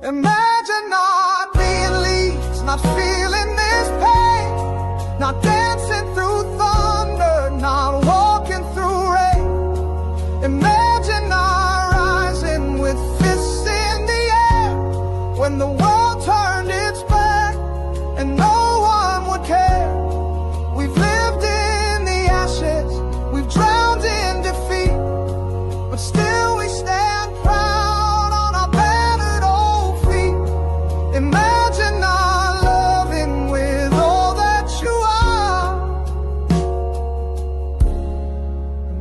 Imagine not being Leeds, not feeling this pain, not dancing through thunder, not walking through rain. Imagine not rising with fists in the air when the world turned its back and no one would care. We've lived in the ashes, we've drowned in defeat, but still we stand proud on our battered old feet. Imagine not loving with all that you are.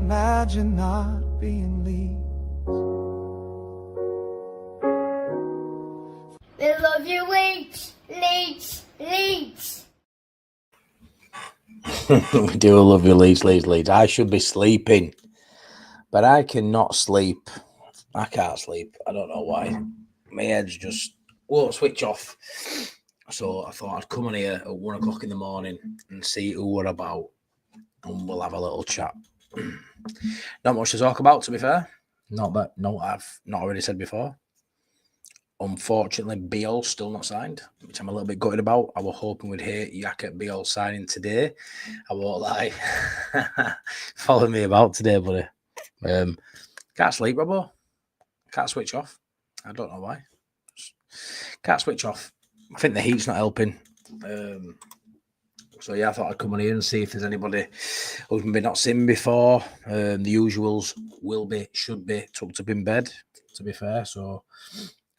Imagine not being Leeds. We love you, Leeds, Leeds, Leeds. We do love you, Leeds, Leeds, Leeds. I should be sleeping, but I cannot sleep. I can't sleep. I don't know why. My head's just won't switch off. So I thought I'd come on here at 1 o'clock in the morning and see who we're about, and we'll have a little chat. Not much to talk about, to be fair. I've not already said before. Unfortunately, Beal still not signed, which I'm a little bit gutted about. I was hoping we'd hear Jakob Beal signing today. I won't lie. Follow me about today, buddy. Can't sleep, Robbo. Can't switch off. I don't know why. Can't switch off. I think the heat's not helping. So yeah, I thought I'd come on here and see if there's anybody who's maybe not seen before. The usuals should be tucked up in bed, to be fair. So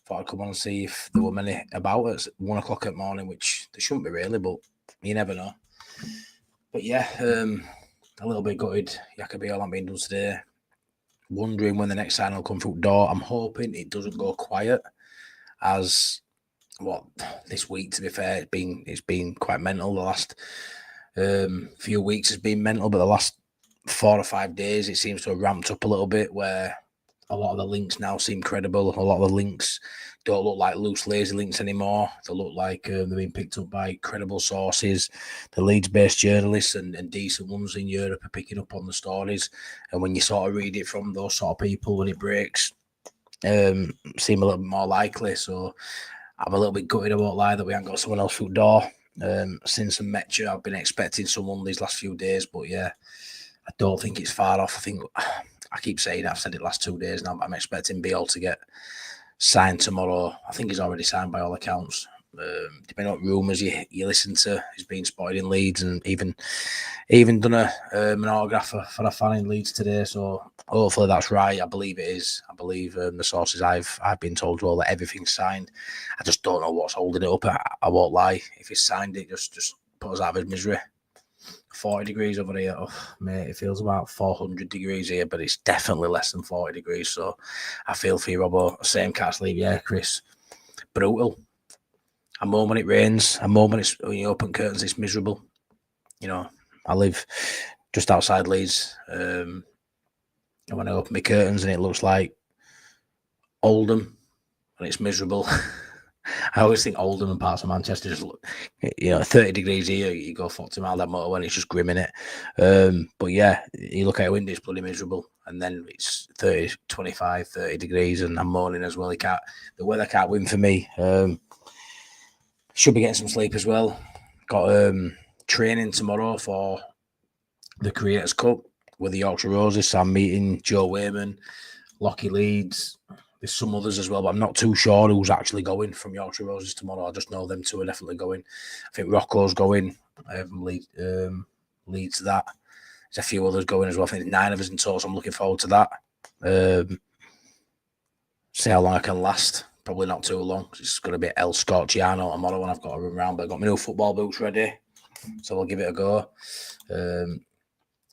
thought I'd come on and see if there were many about at 1 o'clock in the morning, which there shouldn't be really, but you never know. But yeah, a little bit gutted. Jakob Beal hasn't been done today. Wondering when the next sign will come through the door. I'm hoping it doesn't go quiet, as this week, to be fair, it's been quite mental. The last few weeks has been mental, but the last 4 or 5 days it seems to have ramped up a little bit, where a lot of the links now seem credible. A lot of the links don't look like loose, lazy links anymore. They look like they've been picked up by credible sources. The Leeds-based journalists and decent ones in Europe are picking up on the stories. And when you sort of read it from those sort of people, when it breaks, seem a little bit more likely. So I'm a little bit gutted, I won't lie, that we haven't got someone else through the door. Since Metcha, I've been expecting someone these last few days, but yeah, I don't think it's far off. I keep saying I've said it last 2 days now, but I'm expecting Beal to get signed tomorrow. I think he's already signed by all accounts. Depending on what rumours you listen to, he's been spotted in Leeds and even done an autograph for a fan in Leeds today. So hopefully that's right. I believe it is. I believe the sources I've been told well that everything's signed. I just don't know what's holding it up. I won't lie. If he's signed it, just put us out of his misery. 40 degrees over here. Oh, mate, it feels about 400 degrees here, but it's definitely less than 40 degrees. So I feel for you, Robbo. Same, can't sleep. Yeah, Chris. Brutal. A moment it rains. A moment when you open curtains, it's miserable. You know, I live just outside Leeds. And when I open my curtains and it looks like Oldham and it's miserable. I always think Oldham and parts of Manchester just look, 30 degrees here, you go 40 miles that motorway and it's just grim, innit? But yeah, you look out a window, it's bloody miserable. And then it's 30, 25, 30 degrees and I'm moaning as well. The weather can't win for me. Should be getting some sleep as well. Got training tomorrow for the Creators Cup with the Yorkshire Roses. So I'm meeting Joe Wayman, Lockie Leeds. There's some others as well, but I'm not too sure who's actually going from Yorkshire Roses tomorrow. I just know them two are definitely going. I think Rocco's going. Leeds that. There's a few others going as well. I think there's 9 of us in total, so I'm looking forward to that. See how long I can last. Probably not too long. It's going to be El Scorciano tomorrow when I've got to run around, but I've got my new football boots ready, so we'll give it a go.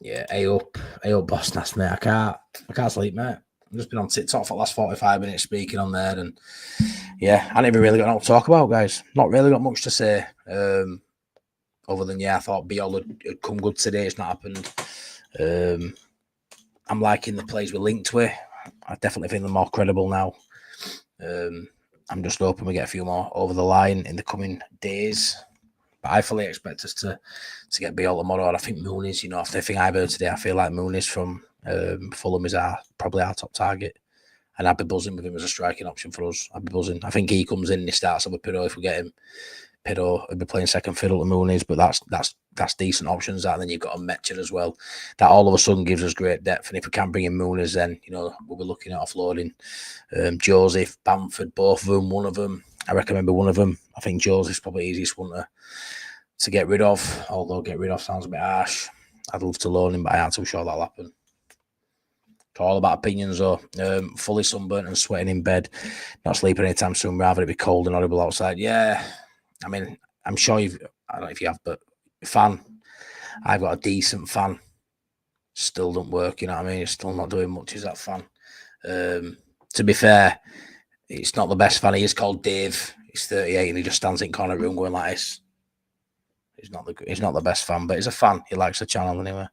Yeah, hey up, boss, mate. I can't sleep, mate. I've just been on TikTok for the last 45 minutes speaking on there, and yeah, I never really got nothing to talk about, guys. Not really got much to say, other than I thought Beal had come good today. It's not happened. I'm liking the plays we're linked with. I definitely think they're more credible now. I'm just hoping we get a few more over the line in the coming days. But I fully expect us to get Beal tomorrow. And I think Mooney's, after everything I've heard today, I feel like Mooney's from Fulham is probably our top target. And I'd be buzzing with him as a striking option for us. I'd be buzzing. I think he comes in and he starts up with Pirro if we get him. Pirro would be playing second fiddle to Mooney's, but that's decent options. That, and then you've got a Metcher as well. That all of a sudden gives us great depth. And if we can bring in Mooney's, then we'll be looking at offloading Joseph, Bamford, both of them. One of them, I reckon, maybe one of them. I think Joseph's probably the easiest one to get rid of. Although get rid of sounds a bit harsh. I'd love to loan him, but I ain't too sure that'll happen. It's all about opinions, though. Fully sunburnt and sweating in bed, not sleeping anytime soon. Rather it be cold and horrible outside. Yeah. I mean, I'm sure I don't know if you have, but fan, I've got a decent fan. Still don't work, you know what I mean? It's still not doing much, is that fan? To be fair, it's not the best fan. He is called Dave. He's 38 and he just stands in the corner of the room going like this. He's not the best fan, but he's a fan. He likes the channel anyway.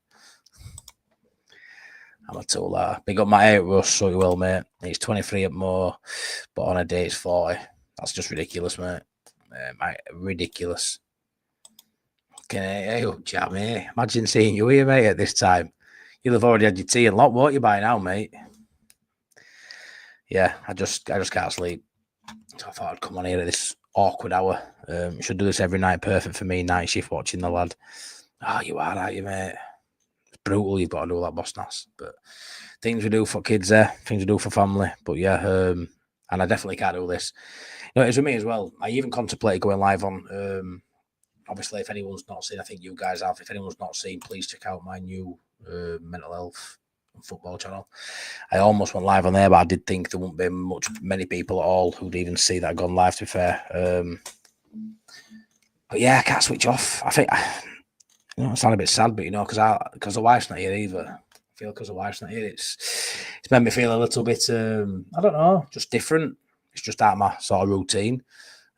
I'm a tool. Big up my 8 Russ, so you will, mate. He's 23 at more, but on a day it's 40. That's just ridiculous, mate. Ridiculous. Hey, Jamie. Imagine seeing you here, mate, at this time. You'll have already had your tea and lot, won't you, by now, mate? Yeah, I just can't sleep. So I thought I'd come on here at this awkward hour. Should do this every night. Perfect for me. Night shift watching the lad. Oh, you are, aren't you, mate? It's brutal. You've got to do that, boss Nass. But things we do for kids there. Things we do for family. But yeah, and I definitely can't do this. It's with me as well. I even contemplated going live on. Obviously, if anyone's not seen, I think you guys have. If anyone's not seen, please check out my new mental health and football channel. I almost went live on there, but I did think there wouldn't be many people at all who'd even see that I'd gone live, to be fair. But yeah, I can't switch off. I think I sound a bit sad, but because the wife's not here either. I feel because the wife's not here, it's made me feel a little bit. I don't know, just different. It's just out of my sort of routine.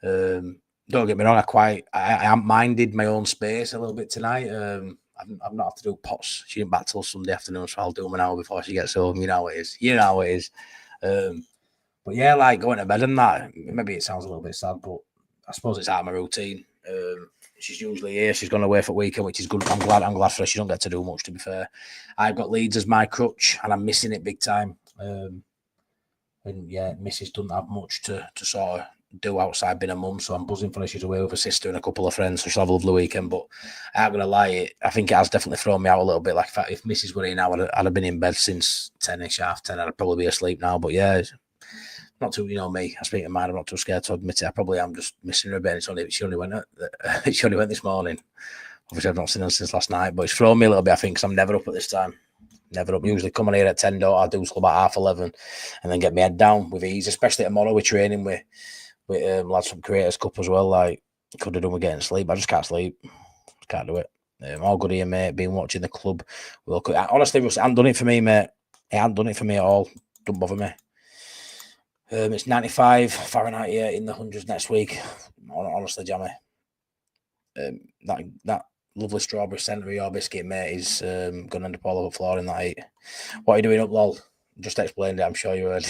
Don't get me wrong, I haven't minded my own space a little bit tonight. I've not had to do pots. She didn't back till Sunday afternoon, so I'll do them an hour before she gets home. You know how it is. But yeah, like going to bed and that, maybe it sounds a little bit sad, but I suppose it's out of my routine. She's usually here. She's gone away for a weekend, which is good. I'm glad for her. She don't get to do much, to be fair. I've got Leeds as my crutch, and I'm missing it big time. And yeah, Mrs. doesn't have much to sort of do outside being a mum, so I'm buzzing for her. She's away with her sister and a couple of friends, so she'll have a lovely weekend. But I'm gonna lie, I think it has definitely thrown me out a little bit. Like if Mrs. were here now, I'd have been in bed since 10ish, half 10. I'd probably be asleep now. But yeah, not too, me. I speak to mine. I'm not too scared to admit it. I probably am just missing her a bit. She only went this morning. Obviously, I've not seen her since last night, but it's thrown me a little bit. I think because I'm never up at this time. Never up. Usually come on here at 10. I do till about 11:30, and then get my head down with ease. Especially tomorrow, we're training with lads from Creators Cup as well. Like, could have done with getting sleep. I just can't sleep. Can't do it. All good here, mate. Been watching the club. Honestly, it hasn't done it for me, mate. It hasn't done it for me at all. Don't bother me. It's 95 Fahrenheit here in the hundreds next week. Honestly, Jamie. That lovely strawberry centre of your biscuit, mate, is going to end up all over the floor in that heat. What are you doing up, lol? Just explained it. I'm sure you heard.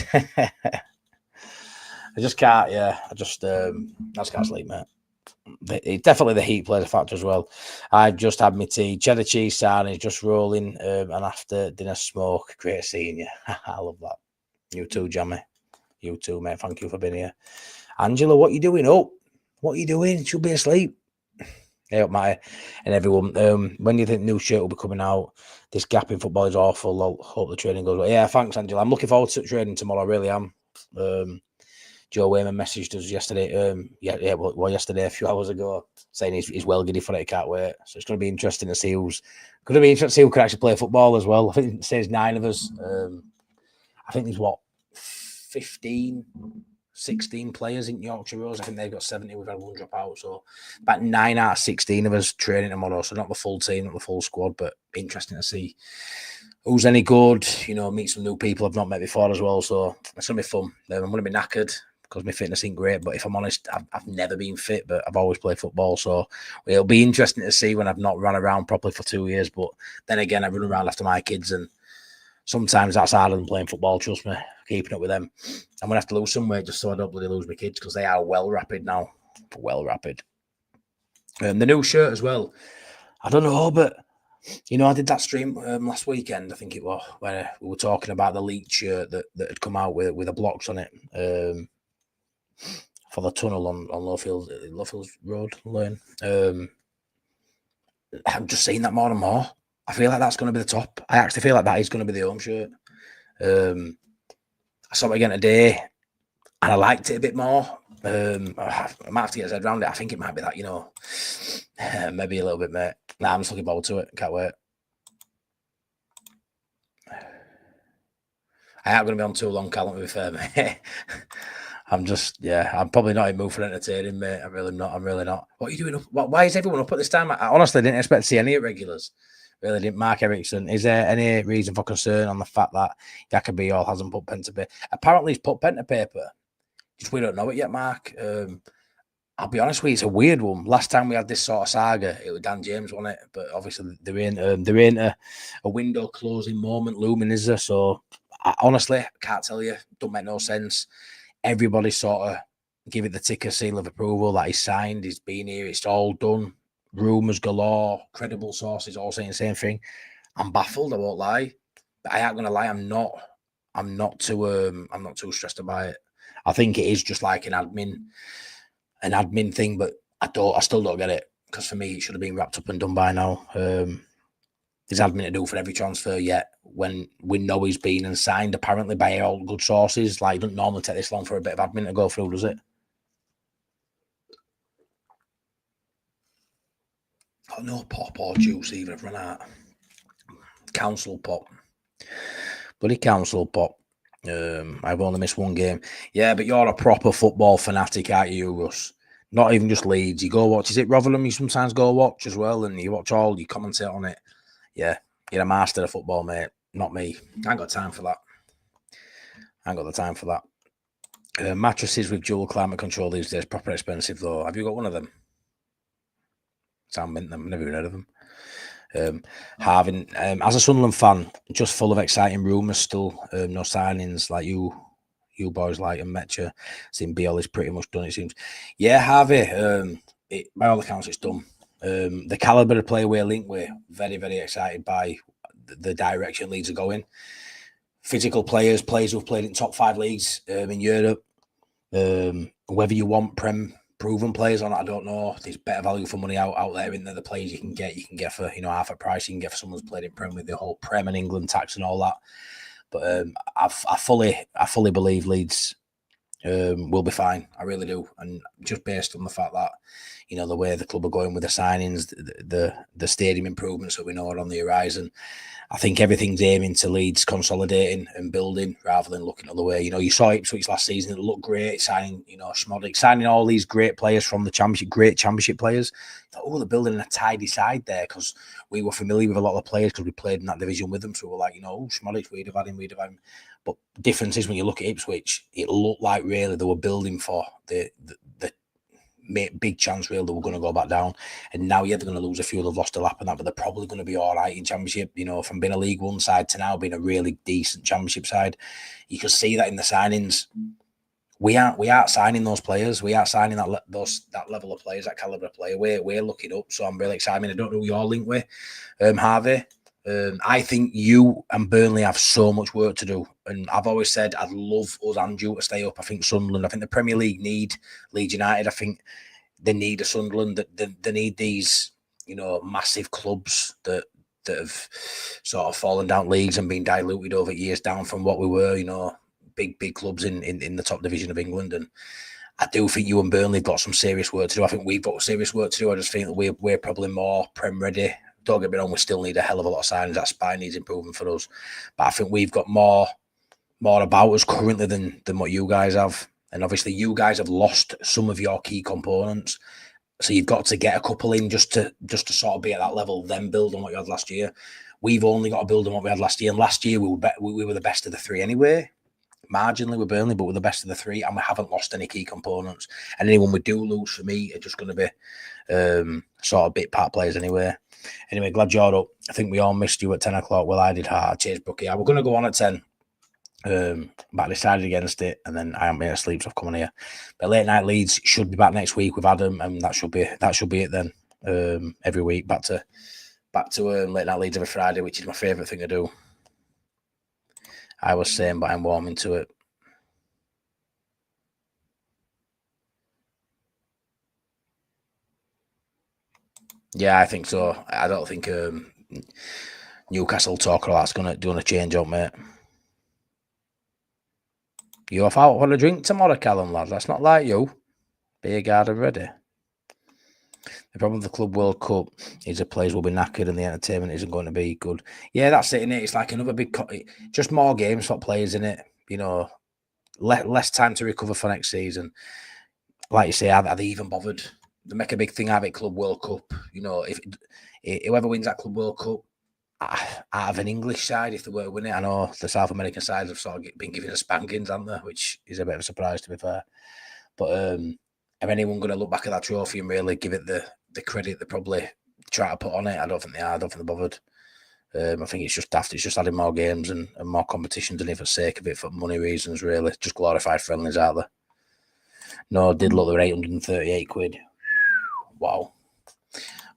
I just can't, yeah. I just can't sleep, mate. Definitely the heat plays a factor as well. I've just had my tea. Cheddar cheese sandwich just rolling, and after dinner smoke. Great seeing you. I love that. You too, Jamie. You too, mate. Thank you for being here. Angela, what are you doing up? What are you doing? She'll be asleep. Hey up, Matty, and everyone. When do you think new shirt will be coming out? This gap in football is awful. I'll hope the training goes well. Yeah, thanks, Angela. I'm looking forward to training tomorrow. I really am. Joe Wayman messaged us yesterday. Yesterday, a few hours ago, saying he's well giddy for it. He can't wait. So it's going to be interesting to see who can actually play football as well. I think it says 9 of us. I think there's 15, 16 players in Yorkshire Rose. I think they've got 70. We've had one drop out. So about 9 out of 16 of us training tomorrow. So not the full team, not the full squad, but interesting to see who's any good. Meet some new people I've not met before as well. So it's going to be fun. I'm going to be knackered because my fitness ain't great. But if I'm honest, I've never been fit, but I've always played football. So it'll be interesting to see when I've not run around properly for 2 years. But then again, I run around after my kids, and sometimes that's harder than playing football, trust me, keeping up with them. I'm going to have to lose some weight just so I don't bloody lose my kids, because they are well rapid now. Well rapid. The new shirt as well. I don't know, but You know, I did that stream last weekend, I think it was, where we were talking about the Leeds shirt that had come out with the blocks on it for the tunnel on Lowfields Road Lane. I'm just seeing that more and more. I feel like that's going to be the top. I actually feel like that is going to be the home shirt. I saw it again today, and I liked it a bit more. I might have to get his head around it. I think it might be that, you know, maybe a little bit, mate. Nah, I'm just looking forward to it. Can't wait. I ain't going to be on too long, Callum, to be fair, mate. I'm probably not in the mood for entertaining, mate. I'm really not. What are you doing? Why is everyone up at this time? I honestly didn't expect to see any regulars. Really didn't. Mark Ericsson, is there any reason for concern on the fact that Jacoby Hall hasn't put pen to paper? Apparently he's put pen to paper. Just we don't know it yet, Mark. I'll be honest with you, it's a weird one. Last time we had this sort of saga, it was Dan James, wasn't it? But obviously there ain't a window closing moment looming, is there? So I honestly can't tell you. Don't make no sense. Everybody sort of give it the ticker seal of approval that he's signed, he's been here, it's all done. Rumours galore, credible sources all saying the same thing. I'm baffled, I won't lie. But I ain't gonna lie, I'm not too stressed about it. I think it is just like an admin thing, but I still don't get it. Because for me, it should have been wrapped up and done by now. There's admin to do for every transfer yet when we know he's been and signed apparently by all good sources. Like, it doesn't normally take this long for a bit of admin to go through, does it? Oh, no pop or juice either. I've run out. Council pop. Bloody council pop. I've only missed one game. Yeah, but you're a proper football fanatic, aren't you, Russ? Not even just Leeds. You go watch. Is it Rotherham you sometimes go watch as well? And you watch all, you commentate on it. Yeah, you're a master of football, mate. Not me. I ain't got time for that. I ain't got the time for that. Mattresses with dual climate control these days, proper expensive though. Have you got one of them? Sound mint them. Never even heard of them. Having as a Sunderland fan, just full of exciting rumours still. No signings like you boys like and Metcha. Seeing Biel is pretty much done, it seems. Yeah, Harvey. By all accounts, it's done. The calibre of player we're linked with, very, very excited by the direction Leeds are going. Physical players who've played in top 5 leagues in Europe. Whether you want proven players or not, I don't know. There's better value for money out there in there. The players you can get for half a price. You can get for someone who's played in Prem with the whole Prem and England tax and all that. But I fully believe Leeds will be fine. I really do, and just based on the fact that the way the club are going with the signings, the stadium improvements that we know are on the horizon. I think everything's aiming to Leeds consolidating and building rather than looking the other way. You saw Ipswich last season; it looked great, signing Schmodic, signing all these great players from the championship, great championship players. They're building a tidy side there because we were familiar with a lot of the players because we played in that division with them. So we're like, Schmodic, we'd have had him. But difference is when you look at Ipswich, it looked like really they were building for the big chance really they were going to go back down, and now they're going to lose a few. They've lost a lap and that, but they're probably going to be all right in championship. From being a League One side to now being a really decent championship side, you can see that in the signings. We aren't signing those players. We aren't signing that level of players, that caliber of player. We're looking up, so I'm really excited. I don't know who you're linked with, Harvey. I think you and Burnley have so much work to do, and I've always said I'd love us and you to stay up. I think Sunderland, I think the Premier League need Leeds United. I think they need a Sunderland. They need these, massive clubs that have sort of fallen down leagues and been diluted over years down from what we were. Big clubs in the top division of England, and I do think you and Burnley have got some serious work to do. I think we've got serious work to do. I just think that we're probably more Prem ready. Don't get me wrong, we still need a hell of a lot of signings. That spine needs improving for us. But I think we've got more about us currently than what you guys have. And obviously you guys have lost some of your key components. So you've got to get a couple in just to sort of be at that level, then build on what you had last year. We've only got to build on what we had last year. And last year we were the best of the 3 anyway. Marginally with Burnley, but we're the best of the 3, and we haven't lost any key components. And anyone we do lose, for me, are just going to be sort of bit part players anyway. Anyway, glad you're up. I think we all missed you at 10 o'clock. Well, I did hard. Cheers, Brookie. We're going to go on at 10. But I decided against it, and then I haven't been asleep, so I've come on here. But Late Night Leeds should be back next week with Adam, and that should be it then. Every week back to back to late night Leeds every Friday, which is my favourite thing to do. I was saying, but I'm warming to it. Yeah, I think so. I don't think Newcastle talk or that's gonna change up, mate. You off out for a drink tomorrow, Callum, lad? That's not like you. Beer garden ready. The problem with the Club World Cup is the players will be knackered and the entertainment isn't going to be good. Yeah, that's it, innit? It's like another big... just more games for players, innit? You know, less time to recover for next season. Like you say, are they even bothered? They make a big thing out of it, Club World Cup. You know, if whoever wins that Club World Cup, out of an English side, if they were to win it, I know the South American sides have sort of been given a spankings, haven't they? Which is a bit of a surprise, to be fair. But if anyone going to look back at that trophy and really give it the credit they probably try to put on it, I don't think they are. I don't think they're bothered. I think it's just daft. It's just adding more games and more competitions, and for the sake of it, for money reasons, really. Just glorified friendlies, out there. No, did look, they were £838. Wow.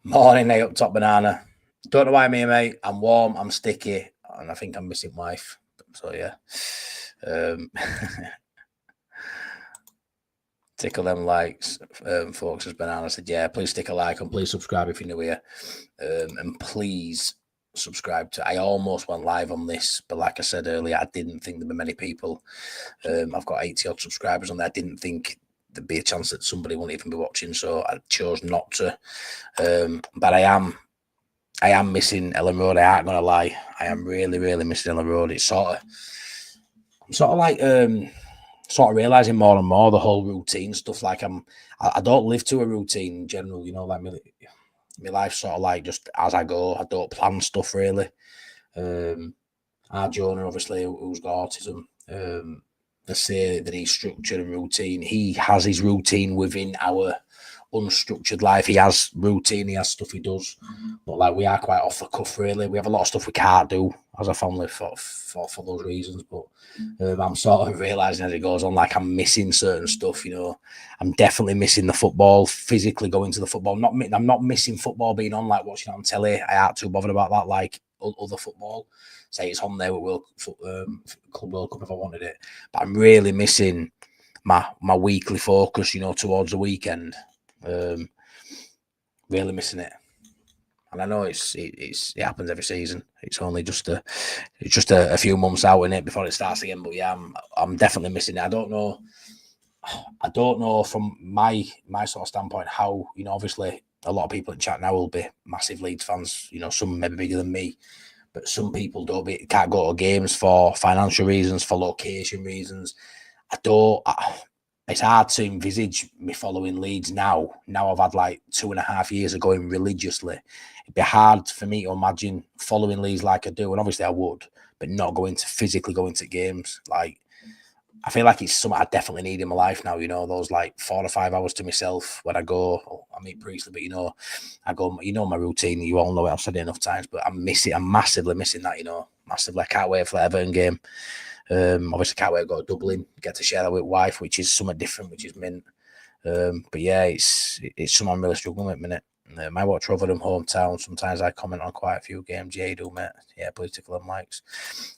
Morning, up top banana. Don't know why, mate. I'm warm, I'm sticky, and I think I'm missing wife. So, yeah. Tickle them likes, folks, as Banana said. Yeah, please stick a like and please subscribe if you're new here. And please subscribe to... I almost went live on this, but like I said earlier, I didn't think there were many people. I've got 80-odd subscribers on there. I didn't think there'd be a chance that somebody wouldn't even be watching, so I chose not to. But I am missing Ellen Road. I ain't gonna lie. I am really, really missing Ellen Road. It's I'm sort of realizing more and more the whole routine stuff. Like I don't live to a routine in general. You know, like my life's sort of like just as I go. I don't plan stuff really. Our Jonah, obviously, who's got autism, they say that he's structured and routine. He has his routine within our unstructured life. He has routine, he has stuff he does, but like we are quite off the cuff, really. We have a lot of stuff we can't do as a family for those reasons. But I'm sort of realizing as it goes on, like I'm missing certain stuff. You know, I'm definitely missing the football, physically going to the football. I'm not missing football being on, like watching it on telly. I aren't too bothered about that, like other football. Say it's on there with Club World Cup if I wanted it, but I'm really missing my weekly focus, you know, towards the weekend. Really missing it, and I know it happens every season. It's only just a few months out in it before it starts again. But yeah, I'm definitely missing it. I don't know from my sort of standpoint how, you know, obviously a lot of people in chat now will be massive Leeds fans. You know, some maybe bigger than me, but some people can't go to games for financial reasons, for location reasons. It's hard to envisage me following Leeds now. Now I've had like 2.5 years of going religiously. It'd be hard for me to imagine following Leeds like I do, and obviously I would, but not physically going to games. Like, I feel like it's something I definitely need in my life now. You know, those like 4 or 5 hours to myself when I go. I meet Priestley, but you know, I go. You know my routine. You all know it. I've said it enough times, but I'm massively missing that. You know, massively. I can't wait for the Everton game. Obviously can't wait to go to Dublin, get to share that with wife, which is something different, which is mint. But yeah, it's something I'm really struggling with at the minute. I watch Rotherham hometown. Sometimes I comment on quite a few games. Yeah, you do, mate. Yeah, please tickle them likes.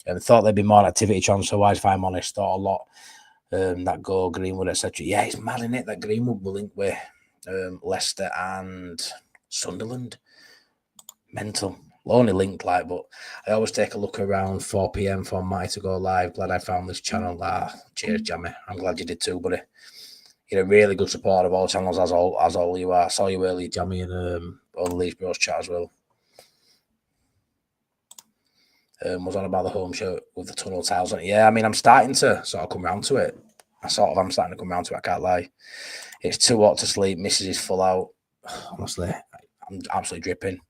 Thought there'd be more activity transfer wise, if I'm honest. Thought a lot that go Greenwood, etc. Yeah, it's mad, isn't it, that Greenwood will link with Leicester and Sunderland. Mental. Only linked, like, but I always take a look around 4 p.m. for Matty to go live. Glad I found this channel. Cheers, Jammy. I'm glad you did too, buddy. You're a really good supporter of all channels, as all you are. I saw you earlier, Jammy, and on the Leeds Bros chat as well. Was on about the home shirt with the tunnel tiles on it. Yeah, I mean, I'm starting to sort of come round to it. I'm starting to come round to it, I can't lie. It's too hot to sleep. Missus is full out. Honestly, I'm absolutely dripping.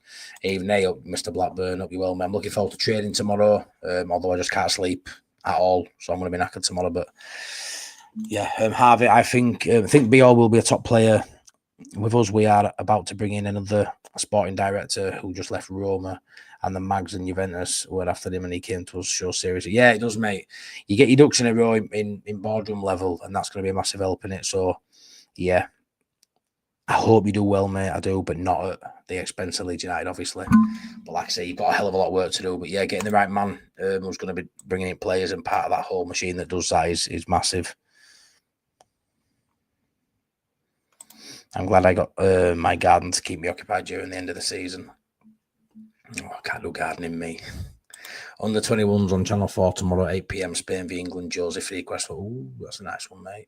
Even up, Mr. Blackburn, up you well, man. I'm looking forward to training tomorrow, although I just can't sleep at all, so I'm going to be knackered tomorrow. But yeah, Harvey, I think BR will be a top player. With us, we are about to bring in another sporting director who just left Roma, and the Mags and Juventus were after him, and he came to us so seriously. Yeah, it does, mate. You get your ducks in a row in boardroom level, and that's going to be a massive help in it. So, yeah. I hope you do well, mate. I do, but not at the expense of Leeds United, obviously. But like I say, you've got a hell of a lot of work to do. But yeah, getting the right man who's going to be bringing in players and part of that whole machine that does that is massive. I'm glad I got my garden to keep me occupied during the end of the season. Oh, I can't do gardening, me. Under 21s on Channel 4 tomorrow at 8 p.m. Spain v England. Josie Frequest. Ooh, that's a nice one, mate.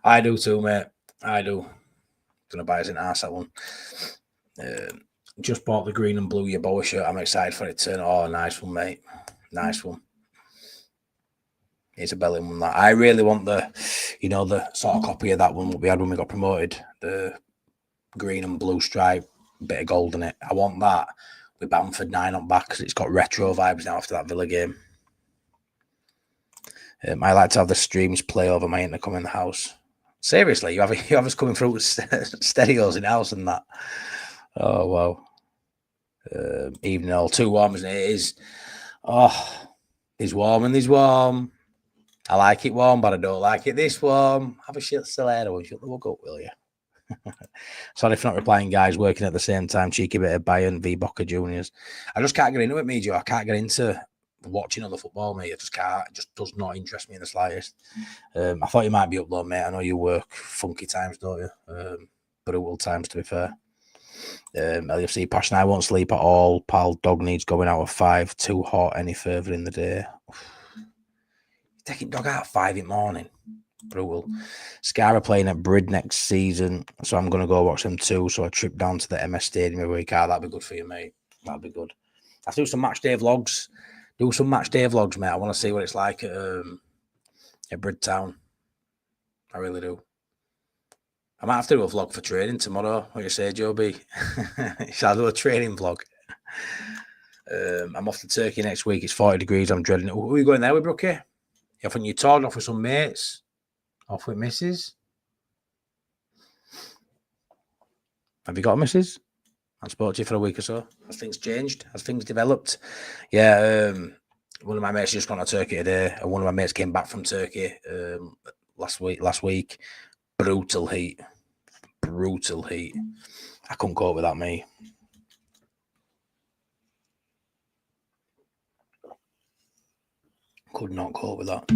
I do too, mate. I do. Gonna buy us an arse, that one. Just bought the green and blue Yaboa shirt. I'm excited for it to turn. Oh, nice one, mate. Nice one. It's a belling one. That I really want the sort of copy of that one that we had when we got promoted. The green and blue stripe, bit of gold in it. I want that with Bamford 9 on back because it's got retro vibes now after that Villa game. I like to have the streams play over my intercom in the house. Seriously, you have us coming through with stereos in the house and that. Oh, wow. Evening all too warm, isn't it? It is. Oh, it's warm and it's warm. I like it warm, but I don't like it this warm. Have a shit still air and shut the fuck up, will you? Sorry for not replying, guys. Working at the same time. Cheeky bit of Bayern v Boca Juniors. I just can't get into it, me, Joe. I can't get into watching other football, mate. I just can't. It just does not interest me in the slightest. I thought you might be up though, mate. I know you work funky times, don't you? Brutal times, to be fair. LFC Passion, I won't sleep at all. Pal, dog needs going out at 5. Too hot any further in the day. Taking dog out at 5 in the morning. Brutal. Scar are playing at Brid next season, so I'm going to go watch them too. So I trip down to the MS Stadium every week. That'd be good for you, mate. That'd be good. I'll do some match day vlogs. Mate. I want to see what it's like at Bridtown. I really do. I might have to do a vlog for training tomorrow. What do you say, Joe B? Shall I do a training vlog? I'm off to Turkey next week. It's 40 degrees. I'm dreading it. Who are you going there with, Brookie? You off on your tour? Off with some mates? Off with missus? Have you got a missus? I spoke to you for a week or so. Has things changed? Has things developed? Yeah, one of my mates just gone to Turkey today, and one of my mates came back from Turkey last week. Brutal heat. I couldn't cope with that, me. Could not cope with that.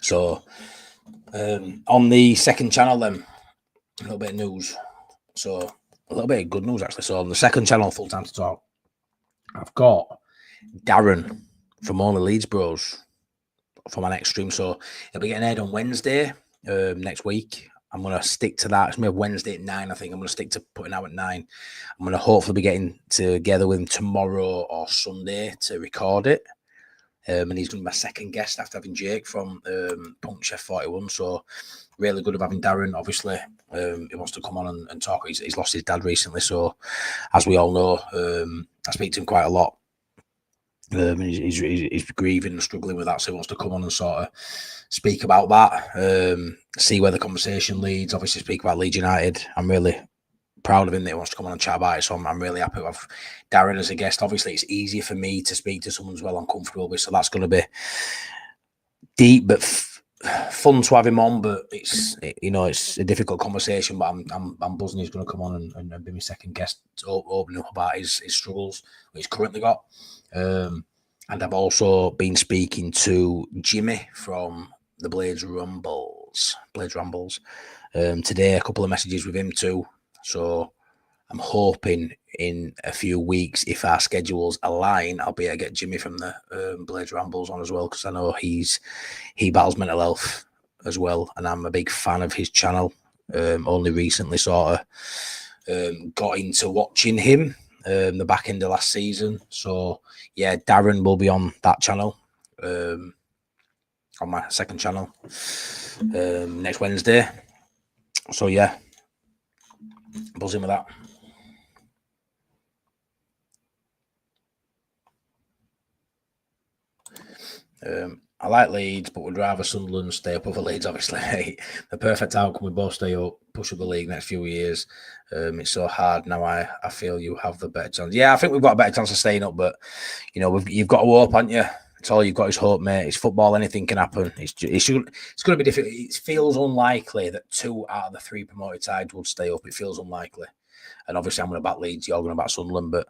So, on the second channel, then, a little bit of news. So, a little bit of good news, actually. So, on the second channel, Full Time to Talk, I've got Darren from Only Leeds Bros for my next stream. So, it'll be getting aired on Wednesday next week. I'm going to stick to that. It's maybe Wednesday at 9, I think. I'm going to stick to putting out at 9. I'm going to hopefully be getting together with him tomorrow or Sunday to record it. And he's going to be my second guest after having Jake from Punk Chef 41. So really good of having Darren. Obviously, he wants to come on and talk. He's lost his dad recently. So as we all know, I speak to him quite a lot. He's grieving and struggling with that. So he wants to come on and sort of speak about that, see where the conversation leads. Obviously speak about Leeds United. I'm really proud of him that he wants to come on and chat about it. So I'm really happy with Darren as a guest. Obviously, it's easier for me to speak to someone as well I'm comfortable with. So that's going to be deep, but fun to have him on. But it's a difficult conversation. But I'm buzzing he's going to come on and be my second guest, opening up about his struggles that he's currently got. And I've also been speaking to Jimmy from the Blades Rambles. Today, a couple of messages with him too. So I'm hoping in a few weeks, if our schedules align, I'll be able to get Jimmy from the Blades Rambles on as well, because I know he battles mental health as well, and I'm a big fan of his channel. Only recently sort of got into watching him the back end of last season. So yeah, Darren will be on that channel, on my second channel, next Wednesday. So yeah, buzzing with that. I like Leeds, but would rather Sunderland stay up over Leeds, obviously. The perfect outcome, we both stay up, push up the league next few years. It's so hard now. I feel you have the better chance. Yeah, I think we've got a better chance of staying up, but you've got to hope, haven't you, It's all you've got is hope, mate. It's football. Anything can happen. It's going to be difficult. It feels unlikely that 2 out of the 3 promoted sides would stay up. It feels unlikely. And obviously, I'm going to back Leeds. You're going to back Sunderland. But,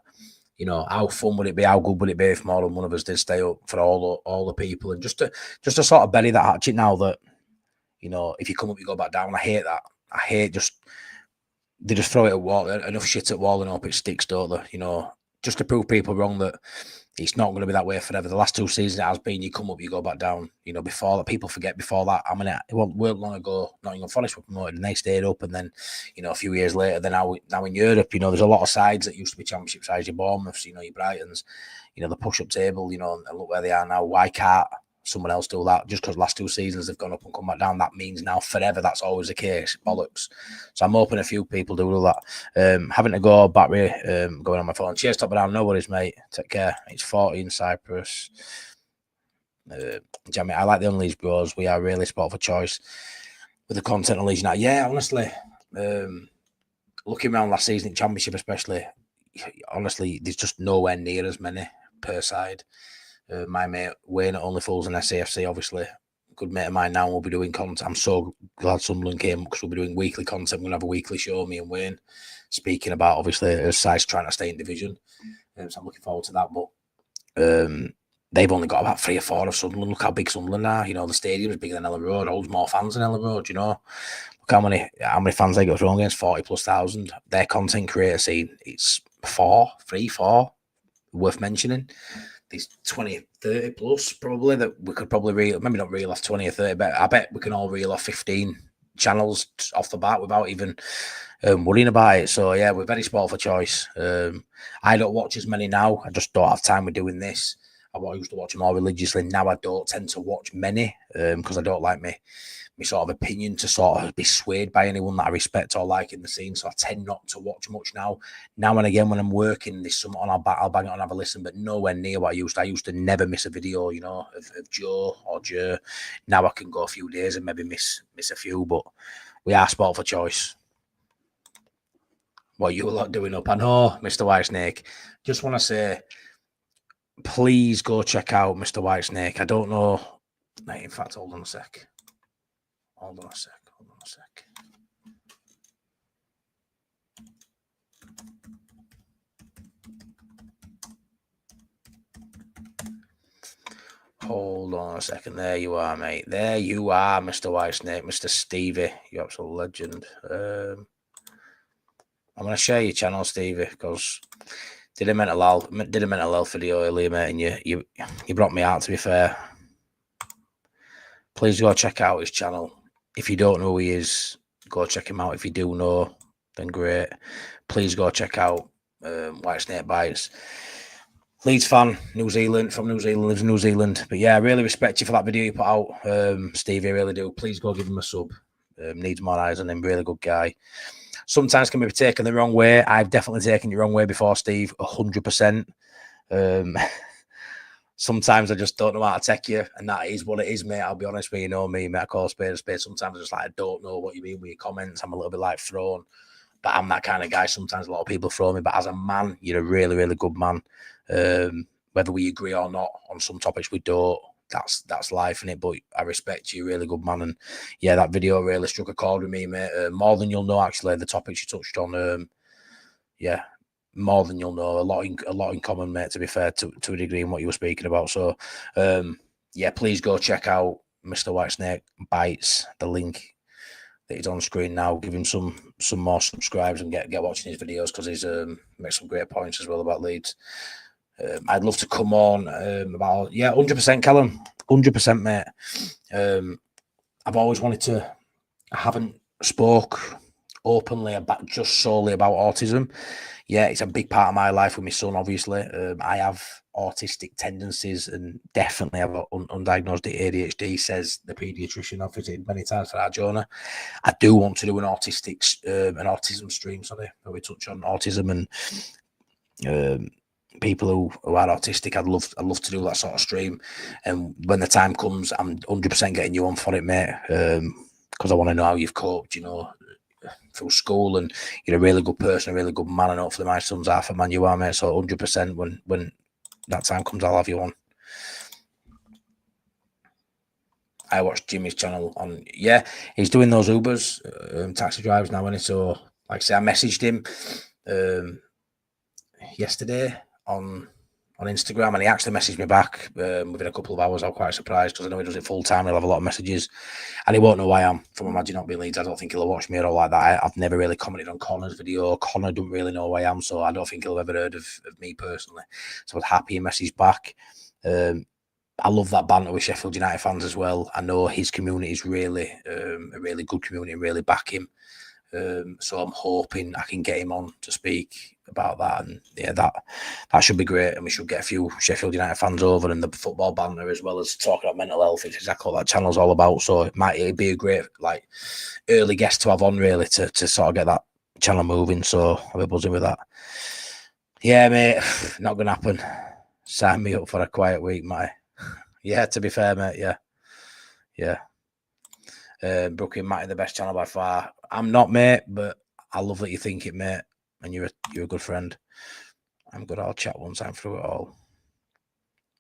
you know, how fun would it be? How good would it be if more than one of us did stay up for all the people? And just to sort of bury that hatchet now that, you know, if you come up, you go back down. I hate that. I hate they just throw it at wall. Enough shit at wall and hope it sticks, don't they? You know, just to prove people wrong that it's not going to be that way forever. The last 2 seasons it has been, you come up, you go back down. You know, before that, people forget before that. I mean, it wasn't long ago, Nottingham Forest were promoted and they stayed up. And then, you know, a few years later, then now in Europe, you know, there's a lot of sides that used to be championship sides, your Bournemouths, you know, your Brightons, you know, the push-up table, you know, and look where they are now. Why can't someone else do that? Just because last 2 seasons they've gone up and come back down, that means now forever that's always the case. Bollocks. So I'm hoping a few people do that. Having to go battery going on my phone. Cheers, top of down. No worries, mate. Take care. It's 40 in Cyprus. Jamie, I like the Unleashed Bros. We are really spot for choice with the content on Leeds now. Yeah, honestly, looking around last season in Championship especially, honestly, there's just nowhere near as many per side. My mate Wayne at Only Fools and SAFC, obviously, good mate of mine now, will be doing content. I'm so glad Sunderland came because we'll be doing weekly content. We're going to have a weekly show, me and Wayne, speaking about, obviously, his side's trying to stay in division. So I'm looking forward to that. But they've only got about 3 or 4 of Sunderland. Look how big Sunderland are. You know, the stadium is bigger than Ellen Road, holds more fans than Ellen Road, you know. Look how many fans they got thrown against, 40,000+. Their content creator scene, it's 3, 4, worth mentioning. There's 20, 30 plus probably that we could probably maybe not reel off 20 or 30, but I bet we can all reel off 15 channels off the bat without even worrying about it. So yeah, we're very spoiled for choice. I don't watch as many now. I just don't have time with doing this. I used to watch them more religiously. Now I don't tend to watch many because I don't like my sort of opinion to sort of be swayed by anyone that I respect or like in the scene. So I tend not to watch much now. Now and again when I'm working, there's something on, I'll bang it on and have a listen, but nowhere near what I used to. I used to never miss a video, you know, of Joe or Joe. Now I can go a few days and maybe miss a few, but we are sport for choice. What you a lot doing up? I know, Mr. Whitesnake. Just want to say, please go check out Mr. Whitesnake. I don't know. In fact, hold on a sec. Hold on a sec. Hold on a second. There you are, mate. There you are, Mr. Whitesnake, Mr. Stevie. You absolute legend. I'm going to share your channel, Stevie, because did a mental health video earlier, mate, and you brought me out, to be fair. Please go check out his channel. If you don't know who he is, go check him out. If you do know, then great. Please go check out Whitesnake Bites. Leeds fan, New Zealand, from New Zealand, lives in New Zealand. But yeah, I really respect you for that video you put out, Stevie. I really do. Please go give him a sub. Needs more eyes on him. Really good guy. Sometimes can be taken the wrong way. I've definitely taken you the wrong way before, Steve. 100%. Sometimes I just don't know how to take you, and that is what it is, mate. I'll be honest with you, know me, mate. I call a spade a spade. Sometimes I just I don't know what you mean with your comments. I'm a little bit thrown, but I'm that kind of guy. Sometimes a lot of people throw me, but as a man, you're a really, really good man. Whether we agree or not on some topics, we don't. That's life, innit? But I respect you, really good man. And yeah, that video really struck a chord with me, mate. More than you'll know, actually. The topics you touched on, yeah. More than you'll know, a lot in common, mate, to be fair, to a degree in what you were speaking about. So yeah, please go check out Mr. Whitesnake Bites, the link that is on screen now. Give him some more subscribes and get watching his videos, because he's makes some great points as well about Leeds. I'd love to come on about 100%, Callum, 100%, mate. I've always wanted to. I haven't spoke openly about just solely about autism. Yeah, it's a big part of my life with my son, obviously. I have autistic tendencies and definitely have undiagnosed ADHD, says the paediatrician I've visited many times for Arjona. I do want to do an autism stream, where we touch on autism and people who are autistic. I'd love to do that sort of stream. And when the time comes, I'm 100% getting you on for it, mate, because I want to know how you've coped, you know, through school, and you're a really good person, a really good man, and hopefully my son's half a man you are, mate. So 100% when that time comes, I'll have you on. I watched Jimmy's channel on. Yeah, he's doing those Ubers, taxi drives now, and so like I say, I messaged him yesterday on Instagram, and he actually messaged me back within a couple of hours. I was quite surprised because I know he does it full time. He'll have a lot of messages, and he won't know who I am from Imagine Not Being Leeds. I don't think he'll watch me at all like that. I've never really commented on Connor's video. Connor doesn't really know who I am, so I don't think he'll ever heard of me personally. So I was happy he messaged back. I love that banter with Sheffield United fans as well. I know his community is really a really good community and really back him. So I'm hoping I can get him on to speak about that, and yeah, that should be great, and we should get a few Sheffield United fans over, and the football banter as well as talking about mental health. It's exactly what that channel's all about. So it'd be a great like early guest to have on, really, to sort of get that channel moving. So I'll be buzzing with that. Yeah, mate, not gonna happen. Sign me up for a quiet week, mate. Yeah, to be fair, mate. Yeah. Brookie and Matty, the best channel by far. I'm not, mate, but I love that you think it, mate, and you're a good friend. I'm good. I'll chat once I'm through it all.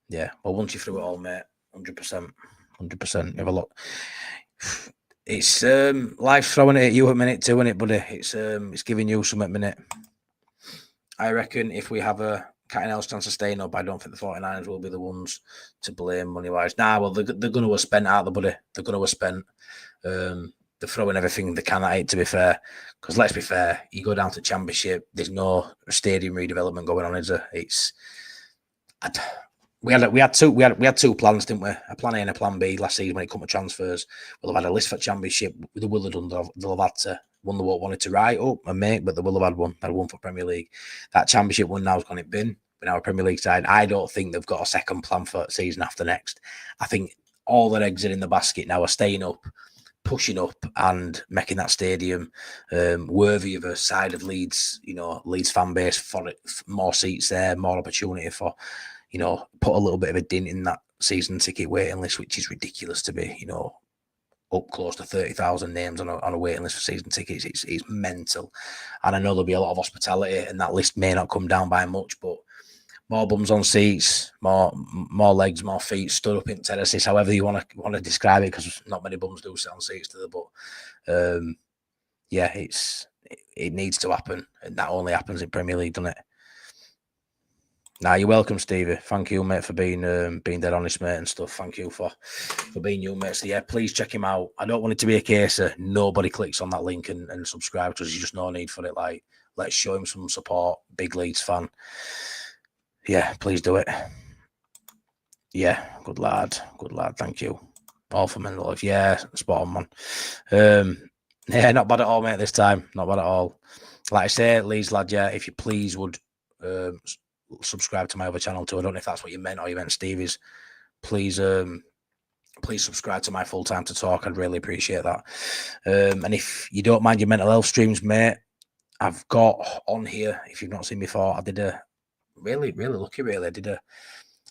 Yeah, well, once you're through it all, mate, 100%. Have a look. It's life's throwing it at you a minute too, isn't it, buddy? It's giving you some at minute. I reckon if we have a Cat else chance of staying up, I don't think the 49ers will be the ones to blame money wise. Nah, well, they're going to have spent out the buddy. They're going to have spent. They're throwing everything they can at it, to be fair. Because let's be fair, you go down to Championship, there's no stadium redevelopment going on, is there? We had two plans, didn't we? A plan A and a plan B last season when it comes to transfers. We'll have had a list for Championship. They will have done. They'll have had to won the what wanted to write up and make, but they will have had one. Had one for Premier League. That Championship one now's gone it bin. But now a Premier League side, I don't think they've got a second plan for season after next. I think all their eggs are in the basket now are staying up, pushing up, and making that stadium worthy of a side of Leeds. Leeds fan base for it, more seats there, more opportunity for. Put a little bit of a dint in that season ticket waiting list, which is ridiculous to be, up close to 30,000 names on a waiting list for season tickets. It's mental. And I know there'll be a lot of hospitality and that list may not come down by much, but more bums on seats, more legs, more feet stood up in terraces, however you want to describe it, because not many bums do sit on seats to the but yeah, it needs to happen, and that only happens in Premier League, doesn't it? Nah, you're welcome, Stevie. Thank you, mate, for being dead honest, mate, and stuff. Thank you for being you, mate. So yeah, please check him out. I don't want it to be a case of nobody clicks on that link and subscribe, because there's just no need for it. Like, let's show him some support. Big Leeds fan. Yeah, please do it. Yeah, good lad. Thank you. All for mental life. Yeah, spot on, man. Yeah, not bad at all, mate, this time. Not bad at all. Like I say, Leeds lad, yeah, if you please would subscribe to my other channel too. I don't know if that's what you meant or you meant Stevie's. Please subscribe to my Full Time to Talk. I'd really appreciate that. And if you don't mind your mental health streams, mate, I've got on here, if you've not seen before, I did a really lucky, really. I did a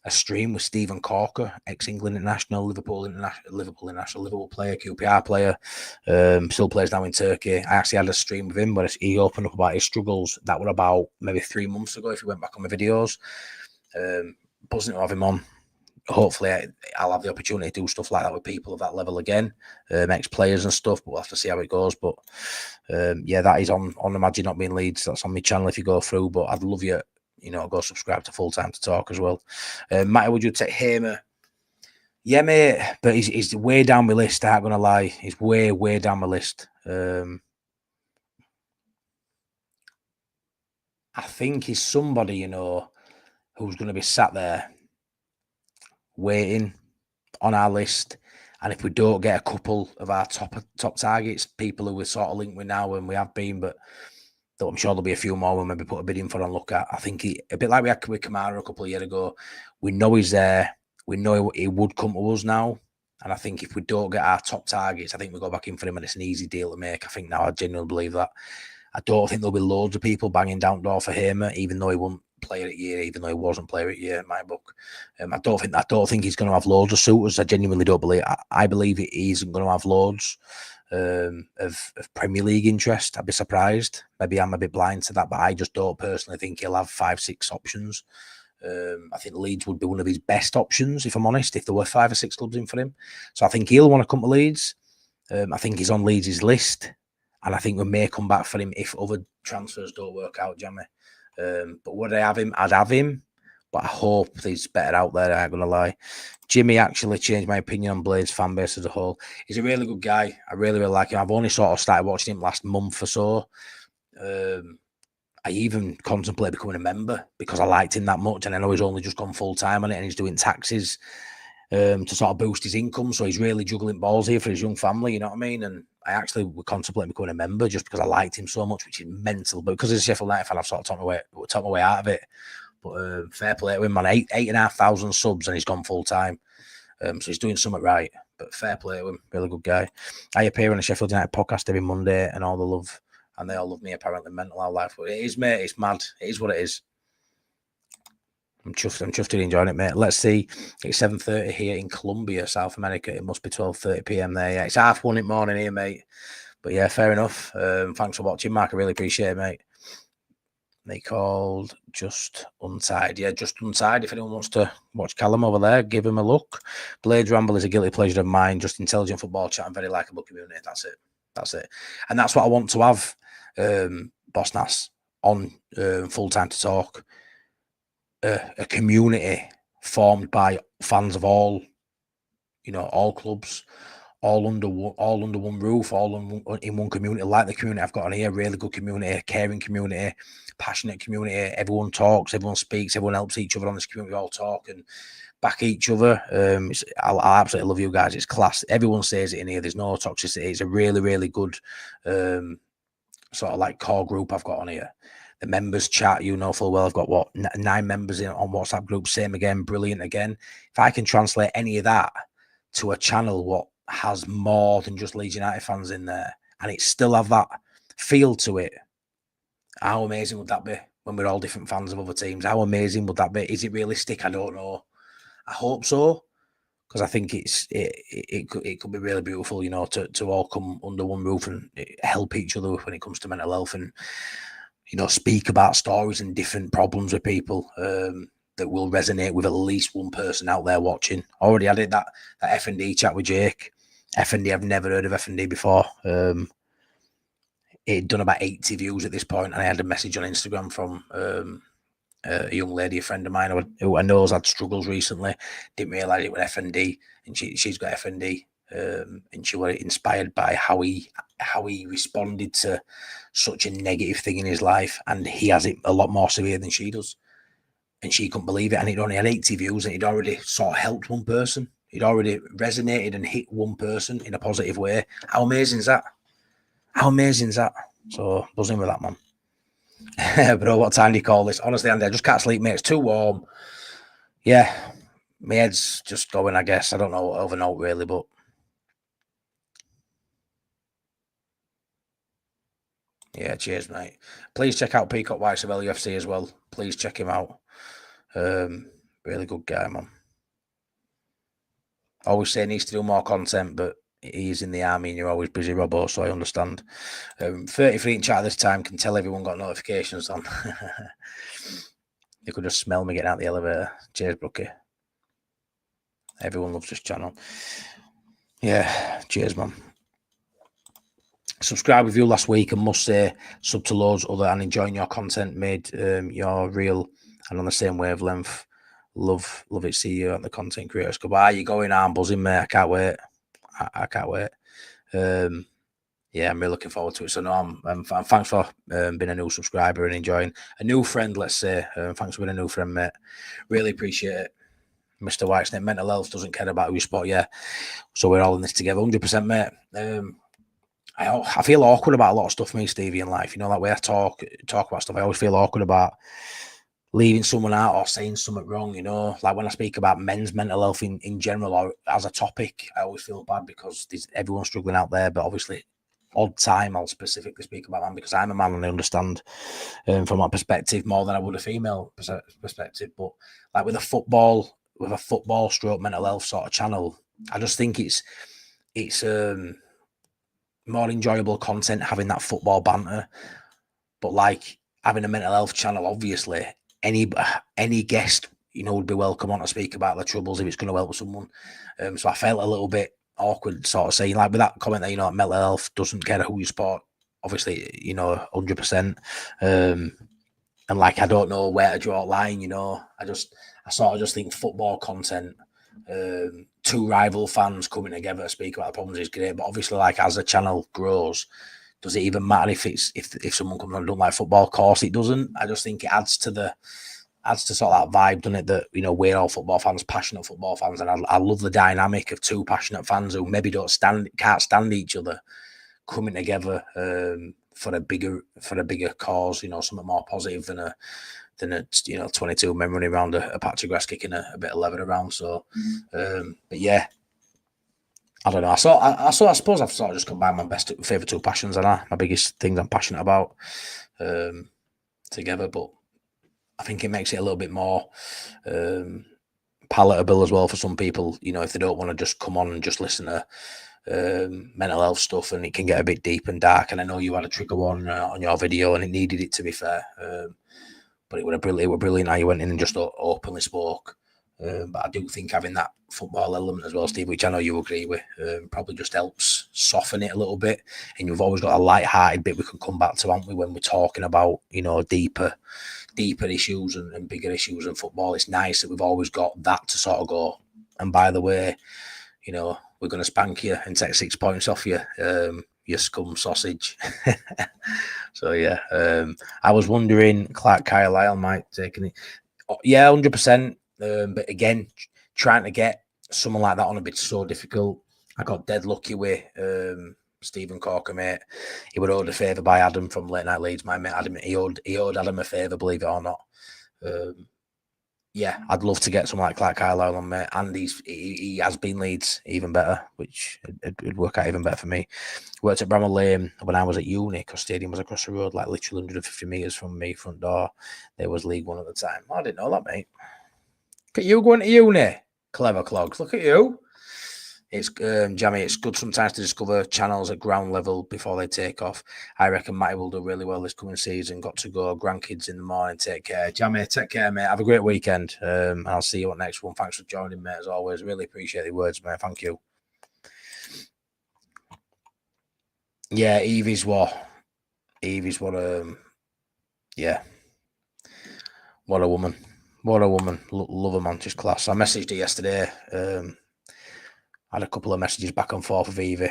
stream with Stephen Corker, ex-England international, Liverpool player, QPR player, still plays now in Turkey. I actually had a stream with him where he opened up about his struggles. That were about maybe 3 months ago, if you went back on my videos. Buzzing to have him on. Hopefully I'll have the opportunity to do stuff like that with people of that level again, ex-players and stuff, but we'll have to see how it goes. But yeah, that is on Imagine Not Being Leeds. That's on my channel if you go through, but I'd love you go subscribe to Full Time to Talk as well. Matty, would you take Hamer? Yeah, mate, but he's way down my list. I ain't gonna lie, he's way down my list. I think he's somebody who's going to be sat there waiting on our list, and if we don't get a couple of our top targets, people who we're sort of linked with now, and we have been, but I'm sure there'll be a few more we'll maybe put a bid in for and look at. I think a bit like we had with Kamara a couple of years ago, we know he's there. We know he would come to us now. And I think if we don't get our top targets, I think we go back in for him and it's an easy deal to make. I think now I genuinely believe that. I don't think there'll be loads of people banging down door for Hamer, even though he wouldn't play it year, even though he wasn't player at year in my book. I don't think he's going to have loads of suitors. I genuinely don't believe. I believe he isn't going to have loads of Premier League interest. I'd be surprised. Maybe I'm a bit blind to that, but I just don't personally think he'll have 5-6 options. I think Leeds would be one of his best options, if I'm honest, if there were 5 or 6 clubs in for him. So I think he'll want to come to Leeds. I think he's on Leeds' list, and I think we may come back for him if other transfers don't work out, Jamie. But would I have him? I'd have him, but I hope he's better out there, I ain't going to lie. Jimmy actually changed my opinion on Blade's fan base as a whole. He's a really good guy. I really, really like him. I've only sort of started watching him last month or so. I even contemplate becoming a member because I liked him that much, and I know he's only just gone full-time on it, and he's doing taxes to sort of boost his income. So he's really juggling balls here for his young family, you know what I mean? And I actually would contemplate becoming a member just because I liked him so much, which is mental. But because as a Sheffield United fan, I've sort of talked my way out of it. But fair play to him, man. 8,500 subs, and he's gone full-time. So he's doing something right. But fair play to him. Really good guy. I appear on a Sheffield United podcast every Monday, and all the love. And they all love me, apparently, mental our life. But it is, mate. It's mad. It is what it is. I'm chuffed to enjoying it, mate. Let's see. It's 7:30 here in Colombia, South America. It must be 12:30 p.m. there. Yeah, it's 1:30 in the morning here, mate. But yeah, fair enough. Thanks for watching, Mark. I really appreciate it, mate. They called Just Untied. Yeah, Just Untied. If anyone wants to watch Callum over there, give him a look. Blades Ramble is a guilty pleasure of mine. Just intelligent football chat and very likeable community. That's it. And that's what I want to have, Boss Nass, on Full Time to Talk. A community formed by fans of all clubs, all under one roof, all in one community, like the community I've got on here. Really good community, caring community, passionate community. Everyone talks, everyone speaks, everyone helps each other on this community. We all talk and back each other. I absolutely love you guys. It's class. Everyone says it in here. There's no toxicity. It's a really, really good sort of like core group I've got on here. The members chat, you know full well, I've got 9 members in on WhatsApp group. Same again, brilliant again. If I can translate any of that to a channel what has more than just Leeds United fans in there, and it still have that feel to it, how amazing would that be when we're all different fans of other teams? How amazing would that be? Is it realistic? I don't know. I hope so, because I think it could be really beautiful, you know, to all come under one roof and help each other when it comes to mental health, and you know, speak about stories and different problems with people that will resonate with at least one person out there watching. Already I did that F&D chat with Jake. F&D, I've never heard of F&D before. It had done about 80 views at this point, and I had a message on Instagram from a young lady, a friend of mine who I know has had struggles recently. Didn't realise it was F&D, and she's got F&D. And she was inspired by how he responded to such a negative thing in his life, and he has it a lot more severe than she does, and she couldn't believe it. And it only had 80 views, and it already sort of helped one person. It already resonated and hit one person in a positive way. How amazing is that? So buzzing with that, man. Bro, what time do you call this? Honestly, Andy, I just can't sleep, mate. It's too warm. Yeah, my head's just going, I guess. I don't know what overnight really, but yeah, cheers, mate. Please check out Peacock White of LUFC as well. Please check him out. Really good guy, man. Always say he needs to do more content, but he's in the army and you're always busy, Robbo, so I understand. 33 in chat this time can tell everyone got notifications on. You could just smell me getting out the elevator. Cheers, Brookie. Everyone loves this channel. Yeah, cheers, man. Subscribe with you last week, and must say sub to loads other and enjoying your content. Made you're real and on the same wavelength. Love it. See you at the Content Creators Club. You going? I'm buzzing, mate. I can't wait. I can't wait. Yeah, I'm really looking forward to it. So no, I'm thanks for being a new subscriber and enjoying a new friend. Let's say thanks for being a new friend, mate. Really appreciate it. Mr. Whitesnake, mental health doesn't care about who you spot. Yeah, so we're all in this together, 100%, mate. I feel awkward about a lot of stuff, me, Stevie, in life. You know, that way I talk about stuff. I always feel awkward about leaving someone out or saying something wrong, you know. Like when I speak about men's mental health in general or as a topic, I always feel bad because everyone's struggling out there. But obviously, odd time I'll specifically speak about man because I'm a man and I understand from my perspective more than I would a female perspective. But like with a football stroke mental health sort of channel, I just think it's more enjoyable content having that football banter. But like having a mental health channel, obviously any guest would be welcome on to speak about their troubles if it's going to help someone. So I felt a little bit awkward sort of saying, like, with that comment that, mental health doesn't care who you support, obviously, 100%. And like, I don't know where to draw a line, I sort of just think football content, two rival fans coming together to speak about the problems is great. But obviously, like, as the channel grows, does it even matter if someone comes on and don't like football? Of course it doesn't. I just think it adds to sort of that vibe, doesn't it? That, we're all football fans, passionate football fans, and I love the dynamic of two passionate fans who maybe can't stand each other coming together for a bigger cause, something more positive than a 22 men running around a patch of grass kicking a bit of leather around. So, but yeah, I don't know. I suppose I've sort of just combined my favourite two passions and my biggest things I'm passionate about together. But I think it makes it a little bit more palatable as well for some people, if they don't want to just come on and just listen to mental health stuff, and it can get a bit deep and dark. And I know you had a trigger one on your video, and it needed it, to be fair. But it were brilliant how you went in and just openly spoke. But I do think having that football element as well, Steve, which I know you agree with, probably just helps soften it a little bit. And you've always got a light-hearted bit we can come back to, haven't we, when we're talking about, deeper issues and bigger issues in football. It's nice that we've always got that to sort of go, and by the way, we're going to spank you and take 6 points off you, you scum sausage. So, yeah, I was wondering, Clark Carlisle might take it. Yeah, 100%. But again, trying to get someone like that on a bit so difficult. I got dead lucky with Stephen Corker, mate. He was owed a favour by Adam from Late Night Leeds, my mate Adam. He owed Adam a favour, believe it or not. Yeah, I'd love to get someone like Clark Carlisle on, mate. And he has been Leeds, even better, which it'd work out even better for me. Worked at Bramall Lane when I was at uni, because Stadium was across the road, like literally 150 metres from me, front door. There was League One at the time. I didn't know that, mate. Look at you going to uni. Clever clogs. Look at you. It's Jammy, it's good sometimes to discover channels at ground level before they take off. I reckon Matty will do really well this coming season. Got to go. Grandkids in the morning. Take care. Jammy, take care, mate. Have a great weekend. I'll see you on next one. Thanks for joining, mate, as always. Really appreciate the words, mate. Thank you. Yeah, Evie's what yeah. What a woman. Love her, man. Just class. I messaged her yesterday. Had a couple of messages back and forth with Evie.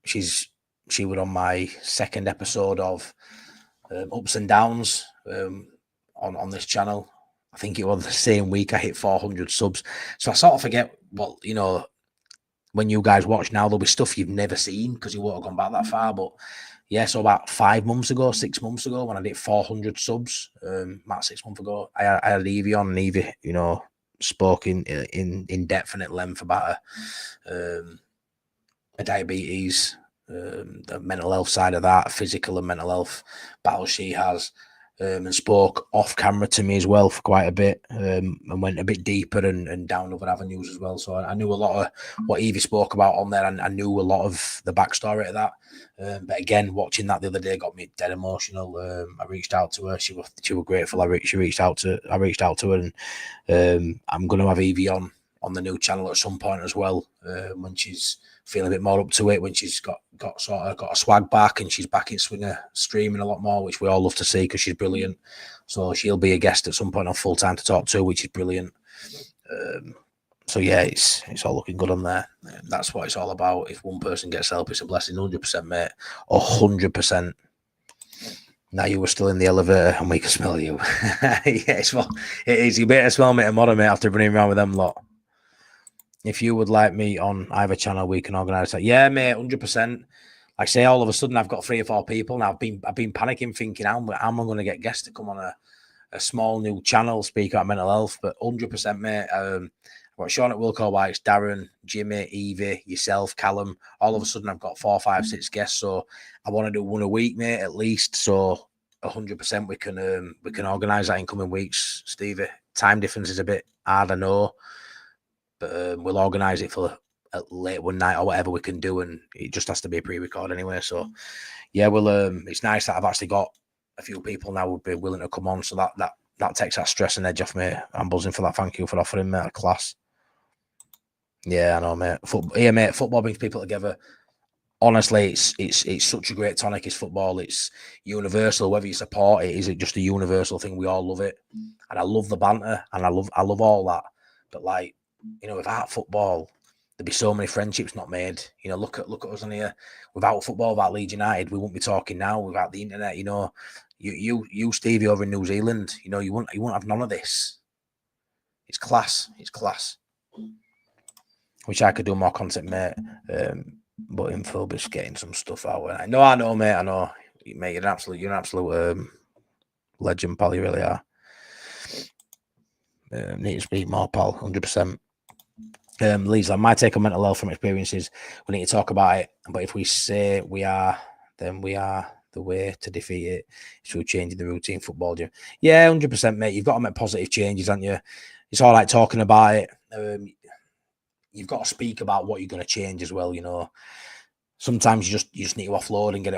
She was on my second episode of Ups and Downs on this channel. I think it was the same week I hit 400 subs. So I sort of forget when you guys watch now, there'll be stuff you've never seen because you won't have gone back that far. But yeah, so about 6 months ago, when I did 400 subs, about 6 months ago, I had Evie on, and Evie, spoke in depth and at length about a diabetes, the mental health side of that, physical and mental health battle she has, and spoke off camera to me as well for quite a bit, and went a bit deeper and down other avenues as well. So I knew a lot of what Evie spoke about on there, and I knew a lot of the backstory of that. But again, watching that the other day got me dead emotional. I reached out to her. She was grateful. I reached out to her, and I'm going to have Evie on the new channel at some point as well, when she's feeling a bit more up to it, when she's got a swag back and she's back in swinger streaming a lot more, which we all love to see because she's brilliant. So she'll be a guest at some point on Full Time to talk to, which is brilliant. So yeah, it's all looking good on there. That's what it's all about. If one person gets help, it's a blessing. 100%, mate. 100%. Now you were still in the elevator and we can smell you. Yeah, it is. You better smell me tomorrow, mate, after running around with them lot. If you would like me on either channel, we can organise that. Yeah, mate, 100%. Like I say, all of a sudden I've got 3 or 4 people now. I've been panicking, thinking how am I going to get guests to come on a small new channel, speak about mental health. But 100%, mate. I've got Sean at Wilco Whites, Darren, Jimmy, Evie, yourself, Callum. All of a sudden I've got 4, 5, 6 guests. So I want to do one a week, mate, at least. So 100% we can organise that in coming weeks, Stevie. Time difference is a bit hard, I know. But we'll organise it for late one night or whatever we can do, and it just has to be a pre-record anyway. So, yeah, it's nice that I've actually got a few people now would be willing to come on. So that that takes that stress and edge off me. I'm buzzing for that. Thank you for offering, mate. Class. Yeah, I know, mate. Mate, football brings people together. Honestly, it's such a great tonic. Is football? It's universal. Whether you support it, is it just a universal thing? We all love it, and I love the banter, and I love all that. But like, without football, there'd be so many friendships not made. Look at us on here. Without football, without Leeds United, we wouldn't be talking now. Without the internet, you Stevie over in New Zealand, you wouldn't have none of this. It's class. It's class. Wish I could do more content, mate. But Infobus getting some stuff out. I know, mate. I know, mate. You're an absolute legend, pal. You really are. Need to speak more, pal. 100%. Leeds, like my take on mental health from experiences, we need to talk about it. But if we say we are, then we are. The way to defeat it is through changing the routine football gym. Yeah, 100%, mate. You've got to make positive changes, haven't you? It's all right talking about it. You've got to speak about what you're going to change as well. Sometimes you just need to offload and get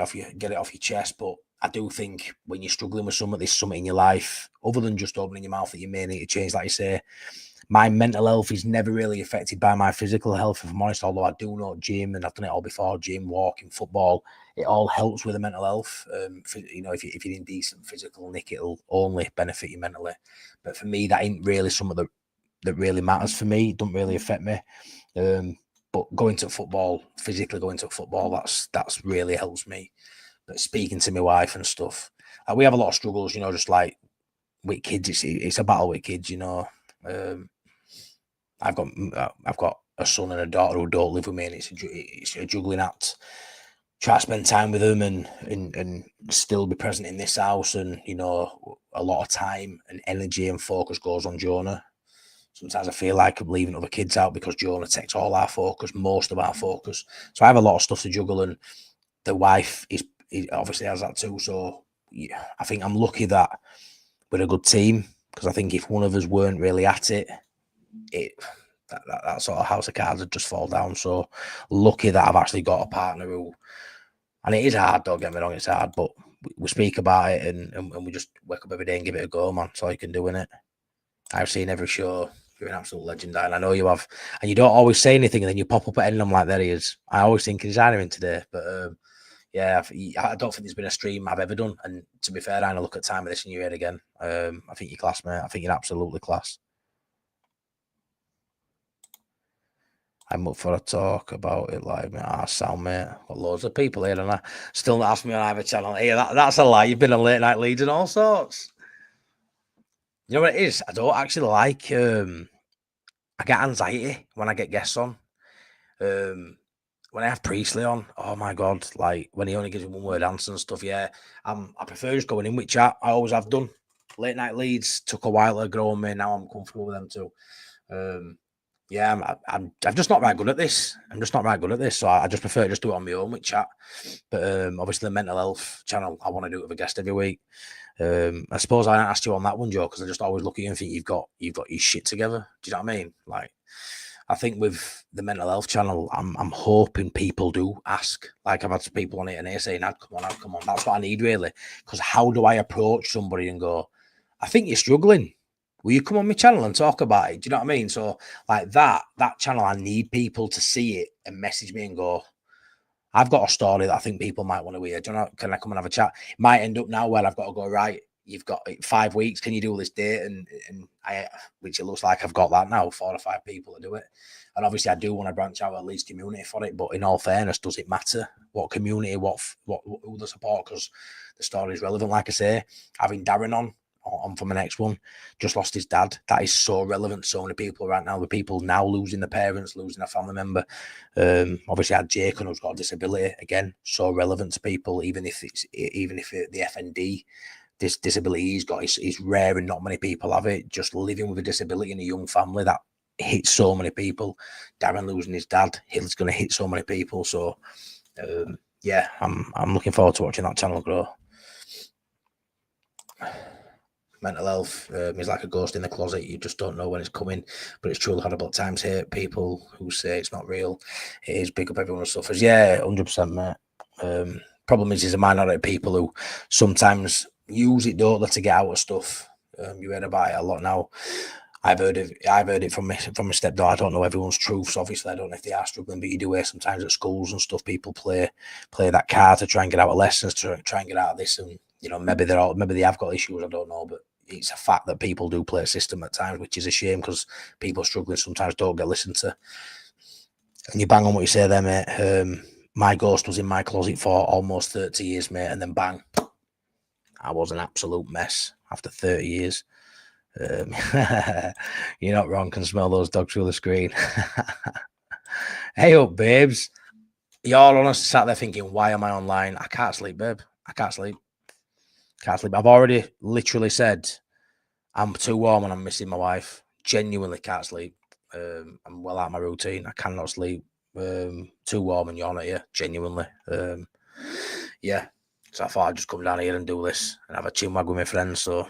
it off your chest. But I do think when you're struggling with something in your life, other than just opening your mouth, that you may need to change. Like you say, my mental health is never really affected by my physical health, if I'm honest. Although I do know gym, and I've done it all before: gym, walking, football. It all helps with the mental health. If you're in decent physical nick, it'll only benefit you mentally. But for me, that ain't really something that really matters for me. It don't really affect me. But going to football, physically going to football, that's really helps me. But speaking to my wife and stuff, we have a lot of struggles, just like with kids. It's a battle with kids, I've got a son and a daughter who don't live with me, and it's a juggling act. Try to spend time with them and still be present in this house, and a lot of time and energy and focus goes on Jonah. Sometimes I feel like I'm leaving other kids out because Jonah takes all our focus, most of our focus. So I have a lot of stuff to juggle, and the wife is obviously has that too. So yeah, I think I'm lucky that we're a good team, because I think if one of us weren't really at it, that sort of house of cards would just fall down. So lucky that I've actually got a partner who, and it is hard, don't get me wrong, it's hard, but we speak about it and we just wake up every day and give it a go, man. That's all you can do, innit? I've seen every show. You're an absolute legend, and I know you have. And you don't always say anything, and then you pop up at any of them like, there he is. I always think he's hiring today, but yeah, I don't think there's been a stream I've ever done. And to be fair, I look at time of this and you're here again. I think you're class, mate. I think you're absolutely class. I'm up for a talk about it live, mate. Sound, mate. Got loads of people here, and I still not asked me on either channel. Hey, that's a lie. You've been on late night Leeds and all sorts. You know what it is? I don't actually like. I get anxiety when I get guests on. When I have Priestley on, oh my god! Like when he only gives me one word answer and stuff. Yeah, I prefer just going in with chat. I always have done. Late night Leeds took a while to grow on me. Now I'm comfortable with them too. Yeah, I'm just not very good at this. So I just prefer to just do it on my own with chat. But obviously the mental health channel, I want to do it with a guest every week. I suppose I asked you on that one, Joe, because I just always look at you and think you've got your shit together. Do you know what I mean? Like, I think with the mental health channel, I'm hoping people do ask. Like I've had some people on it and they're saying, come on. That's what I need really. Because how do I approach somebody and go, I think you're struggling. Will you come on my channel and talk about it? Do you know what I mean? So like that channel, I need people to see it and message me and go, I've got a story that I think people might want to hear. Do you know, can I come and have a chat? It might end up now where I've got to go, right, you've got 5 weeks. Can you do this date? And which it looks like I've got that now, 4 or 5 people to do it. And obviously I do want to branch out at least community for it. But in all fairness, does it matter what community, who the support? Because the story is relevant. Like I say, having Darren on for my next one, just lost his dad. That is so relevant. So many people right now, the people now losing their parents, losing a family member. Obviously I had Jake who's got a disability, again, so relevant to people, even if the FND, this disability he's got is rare and not many people have it. Just living with a disability in a young family, that hits so many people. Darren losing his dad, it's going to hit so many people. So yeah, I'm looking forward to watching that channel grow. Mental health is like a ghost in the closet. You just don't know when it's coming, but it's truly horrible at times. Hate people who say it's not real. It is. Big up everyone who suffers. Yeah, 100%, mate. Problem is a minority of people who sometimes use it, don't they, to get out of stuff. You heard about it a lot now. I've heard it from my stepdad. I don't know everyone's truths. Obviously, I don't know if they are struggling, but you do hear sometimes at schools and stuff, people play that card to try and get out of lessons, to try and get out of this, and maybe they have got issues. I don't know, but it's a fact that people do play a system at times, which is a shame because people struggling sometimes don't get listened to. And you bang on what you say there, mate. My ghost was in my closet for almost 30 years, mate, and then bang, I was an absolute mess after 30 years. You're not wrong. Can smell those dogs through the screen. Hey up, babes. You're all honest sat there thinking, why am I online? I can't sleep, babe. I can't sleep. I've already literally said I'm too warm and I'm missing my wife. Genuinely can't sleep. I'm well out of my routine. I cannot sleep. Too warm and yawn at you. Genuinely. Yeah. So I thought I'd just come down here and do this and have a chin wag with my friends. So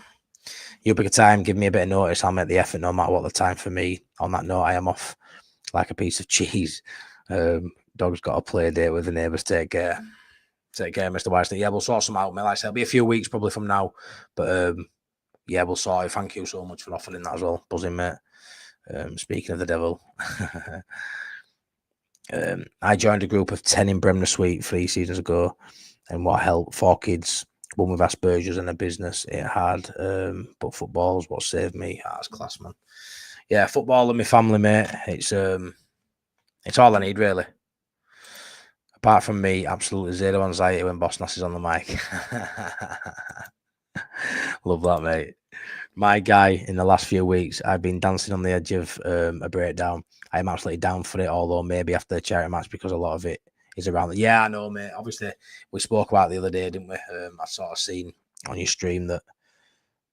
you pick a time, give me a bit of notice. I'll make the effort no matter what the time for me. On that note, I am off like a piece of cheese. Dog's got a play date with the neighbours. Take care. Take care, Mr. Weisner. Yeah, we'll sort some out, mate. Like I said, it'll be a few weeks probably from now. But yeah, we'll sort it. Thank you so much for offering that as well. Buzzing, mate. Speaking of the devil. I joined a group of 10 in Bremner Suite 3 seasons ago. And what helped? 4 kids. One with Asperger's and a business. It had, but football's what saved me. That's class, man. Yeah, football and my family, mate. It's all I need, really. Apart from me, absolutely zero anxiety when Boss Nass is on the mic. Love that, mate. My guy, in the last few weeks, I've been dancing on the edge of a breakdown. I am absolutely down for it, although maybe after the charity match, because a lot of it is around the... Yeah, I know, mate. Obviously, we spoke about it the other day, didn't we? I sort of seen on your stream that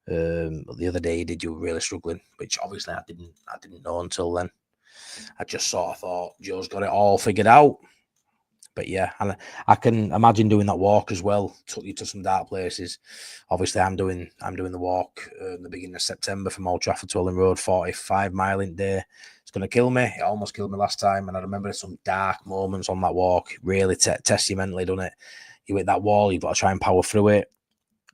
the other day you were really struggling, which obviously I didn't know until then. I just sort of thought Joe's got it all figured out. But yeah, and I can imagine doing that walk as well. Took you to some dark places. Obviously, I'm doing the walk in the beginning of September from Old Trafford to Welling Road, 45-mile in day. It's going to kill me. It almost killed me last time, and I remember some dark moments on that walk. Really test you mentally, doesn't it? You hit that wall, you've got to try and power through it.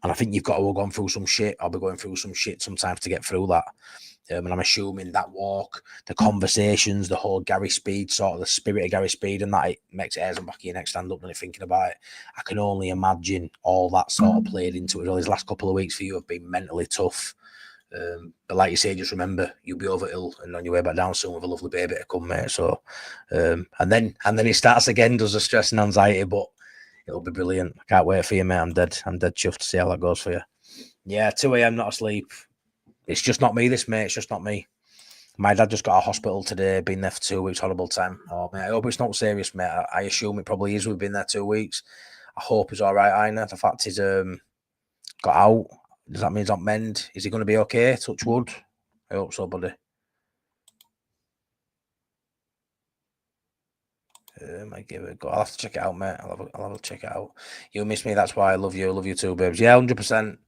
And I think you've got to have gone through some shit. I'll be going through some shit sometimes to get through that. And I'm assuming that walk, the conversations, the whole Gary Speed, sort of the spirit of Gary Speed, and that it makes it hairs on back of your neck stand up when you're thinking about it. I can only imagine all that sort of played into it. All these last couple of weeks for you have been mentally tough. But like you say, just remember, you'll be over ill and on your way back down soon with a lovely baby to come, mate. So, and then it starts again, does the stress and anxiety, but it'll be brilliant. I can't wait for you, mate. I'm dead chuffed to see how that goes for you. Yeah, 2 a.m. not asleep. It's just not me, this, mate. It's just not me. My dad just got out of hospital today, been there for 2 weeks, horrible time. Oh, mate, I hope it's not serious, mate. I assume it probably is. We've been there 2 weeks. I hope he's all right, Ina. The fact he's got out, does that mean he's on mend? Is he going to be okay? Touch wood. I hope so, buddy. I give it a go. I'll have to check it out, mate. I'll have to check it out. You miss me, that's why I love you. I love you too, babes. Yeah, 100%.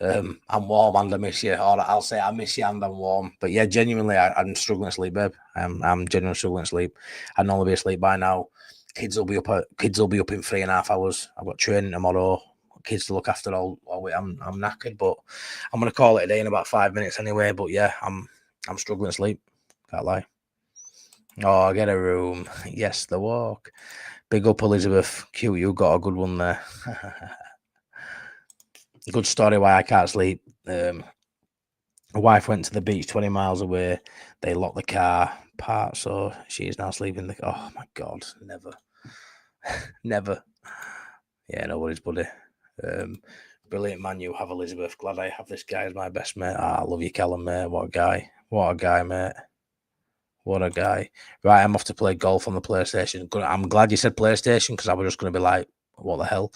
I'm warm and I miss you. Or I'll say I miss you and I'm warm. But yeah, genuinely, I'm struggling to sleep, babe. I'm genuinely struggling to sleep. I'd normally be asleep by now. Kids will be up in 3.5 hours. I've got training tomorrow. Kids to look after all week. I'm knackered, but I'm gonna call it a day in about 5 minutes anyway. But yeah, I'm struggling to sleep. Can't lie. Oh, get a room. Yes, the walk. Big up, Elizabeth. Cute, you got a good one there. Good story why I can't sleep. My wife went to the beach 20 miles away. They locked the car apart, so she is now sleeping. Oh my God, never. Never. Yeah, no worries, buddy. Brilliant man you have, Elizabeth. Glad I have this guy as my best mate. I love you, Callum, mate. What a guy. What a guy, mate. What a guy. Right, I'm off to play golf on the PlayStation. I'm glad you said PlayStation because I was just going to be like, what the hell?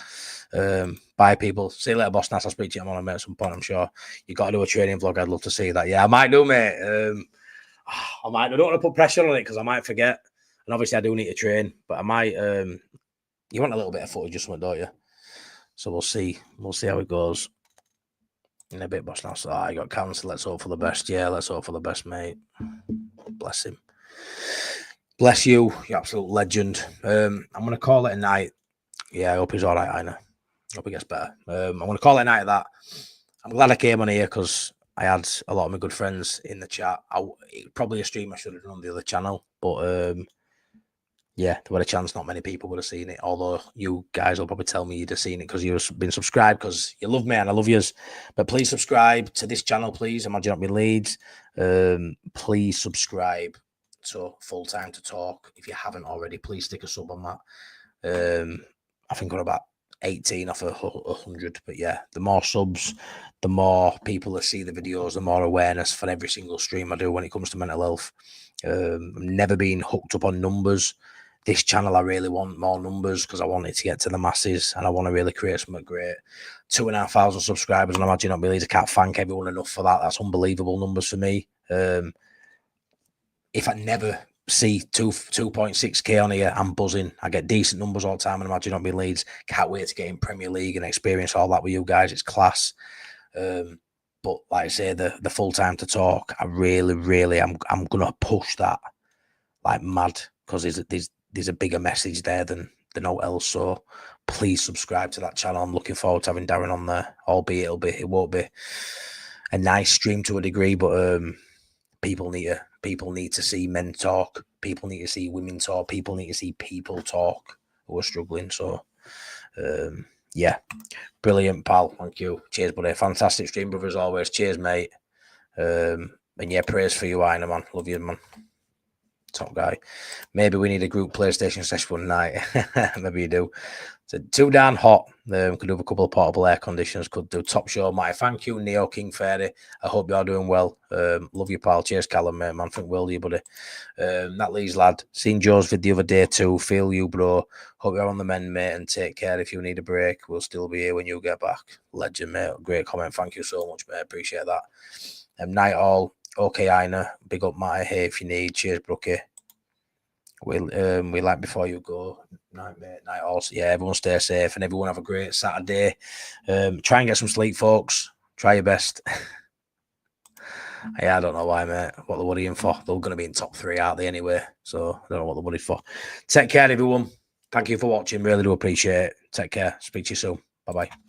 Bye, people. See you later, Boss Nass. I'll speak to you on at some point, I'm sure. You got to do a training vlog. I'd love to see that. Yeah, I might do, mate. I might. I don't want to put pressure on it because I might forget. And obviously, I do need to train, but I might. You want a little bit of footage or something, don't you? So we'll see. We'll see how it goes. In a bit, Boss Nass. I got cancelled. Let's hope for the best. Yeah, let's hope for the best, mate. Bless him. Bless you, you absolute legend. I'm going to call it a night. Yeah, I hope he's all right, Ina. Hope he gets better. I'm going to call it a night at that. I'm glad I came on here because I had a lot of my good friends in the chat. Probably a stream I should have done on the other channel, but yeah, there were a chance not many people would have seen it. Although you guys will probably tell me you'd have seen it because you've been subscribed because you love me and I love yous. But please subscribe to this channel, please. Imagine Not Being Leeds. Please subscribe to Full Time to Talk. If you haven't already, please stick a sub on that. I think we're about 18 off 100. But yeah, the more subs, the more people that see the videos, the more awareness for every single stream I do when it comes to mental health. I've never been hooked up on numbers. This channel, I really want more numbers because I want it to get to the masses and I want to really create something great. 2,500 subscribers on Imagine Not Being Leeds. I can't thank everyone enough for that. That's unbelievable numbers for me. If I never see 2.6k on here, I'm buzzing. I get decent numbers all the time and Imagine Not Being Leeds. Can't wait to get in Premier League and experience all that with you guys. It's class. But like I say, the Full Time to Talk, I really, I'm gonna push that like mad because there's a bigger message there than all else. So please subscribe to that channel. I'm looking forward to having Darren on there. Albeit it won't be a nice stream to a degree, but people need to see men talk. People need to see women talk. People need to see people talk who are struggling. So yeah, brilliant, pal. Thank you. Cheers, buddy. Fantastic stream, brother, as always. Cheers, mate. And yeah, praise for you, Aina, man. Love you, man. Top guy. Maybe we need a group PlayStation session one night. Maybe you do. So too darn hot. Could do a couple of portable air conditioners. Could do top show, mate. Thank you, Neo King Fairy. I hope you're doing well. Love you, pal. Cheers, Callum, mate. Man, think will you, buddy. That Leeds lad. Seen Joe's vid the other day too. Feel you, bro. Hope you're on the mend, mate, and take care. If you need a break, we'll still be here when you get back. Legend, mate. Great comment. Thank you so much, mate. Appreciate that. Night all. Okay, Ina. Big up, Matt. Hey, if you need. Cheers, Brookie. We like before you go. Night, mate. Night all. Yeah, everyone stay safe and everyone have a great Saturday. Try and get some sleep, folks. Try your best. Yeah, I don't know why, mate. What they're worrying for. They're going to be in top 3, aren't they, anyway? So I don't know what they're worried for. Take care, everyone. Thank you for watching. Really do appreciate it. Take care. Speak to you soon. Bye-bye.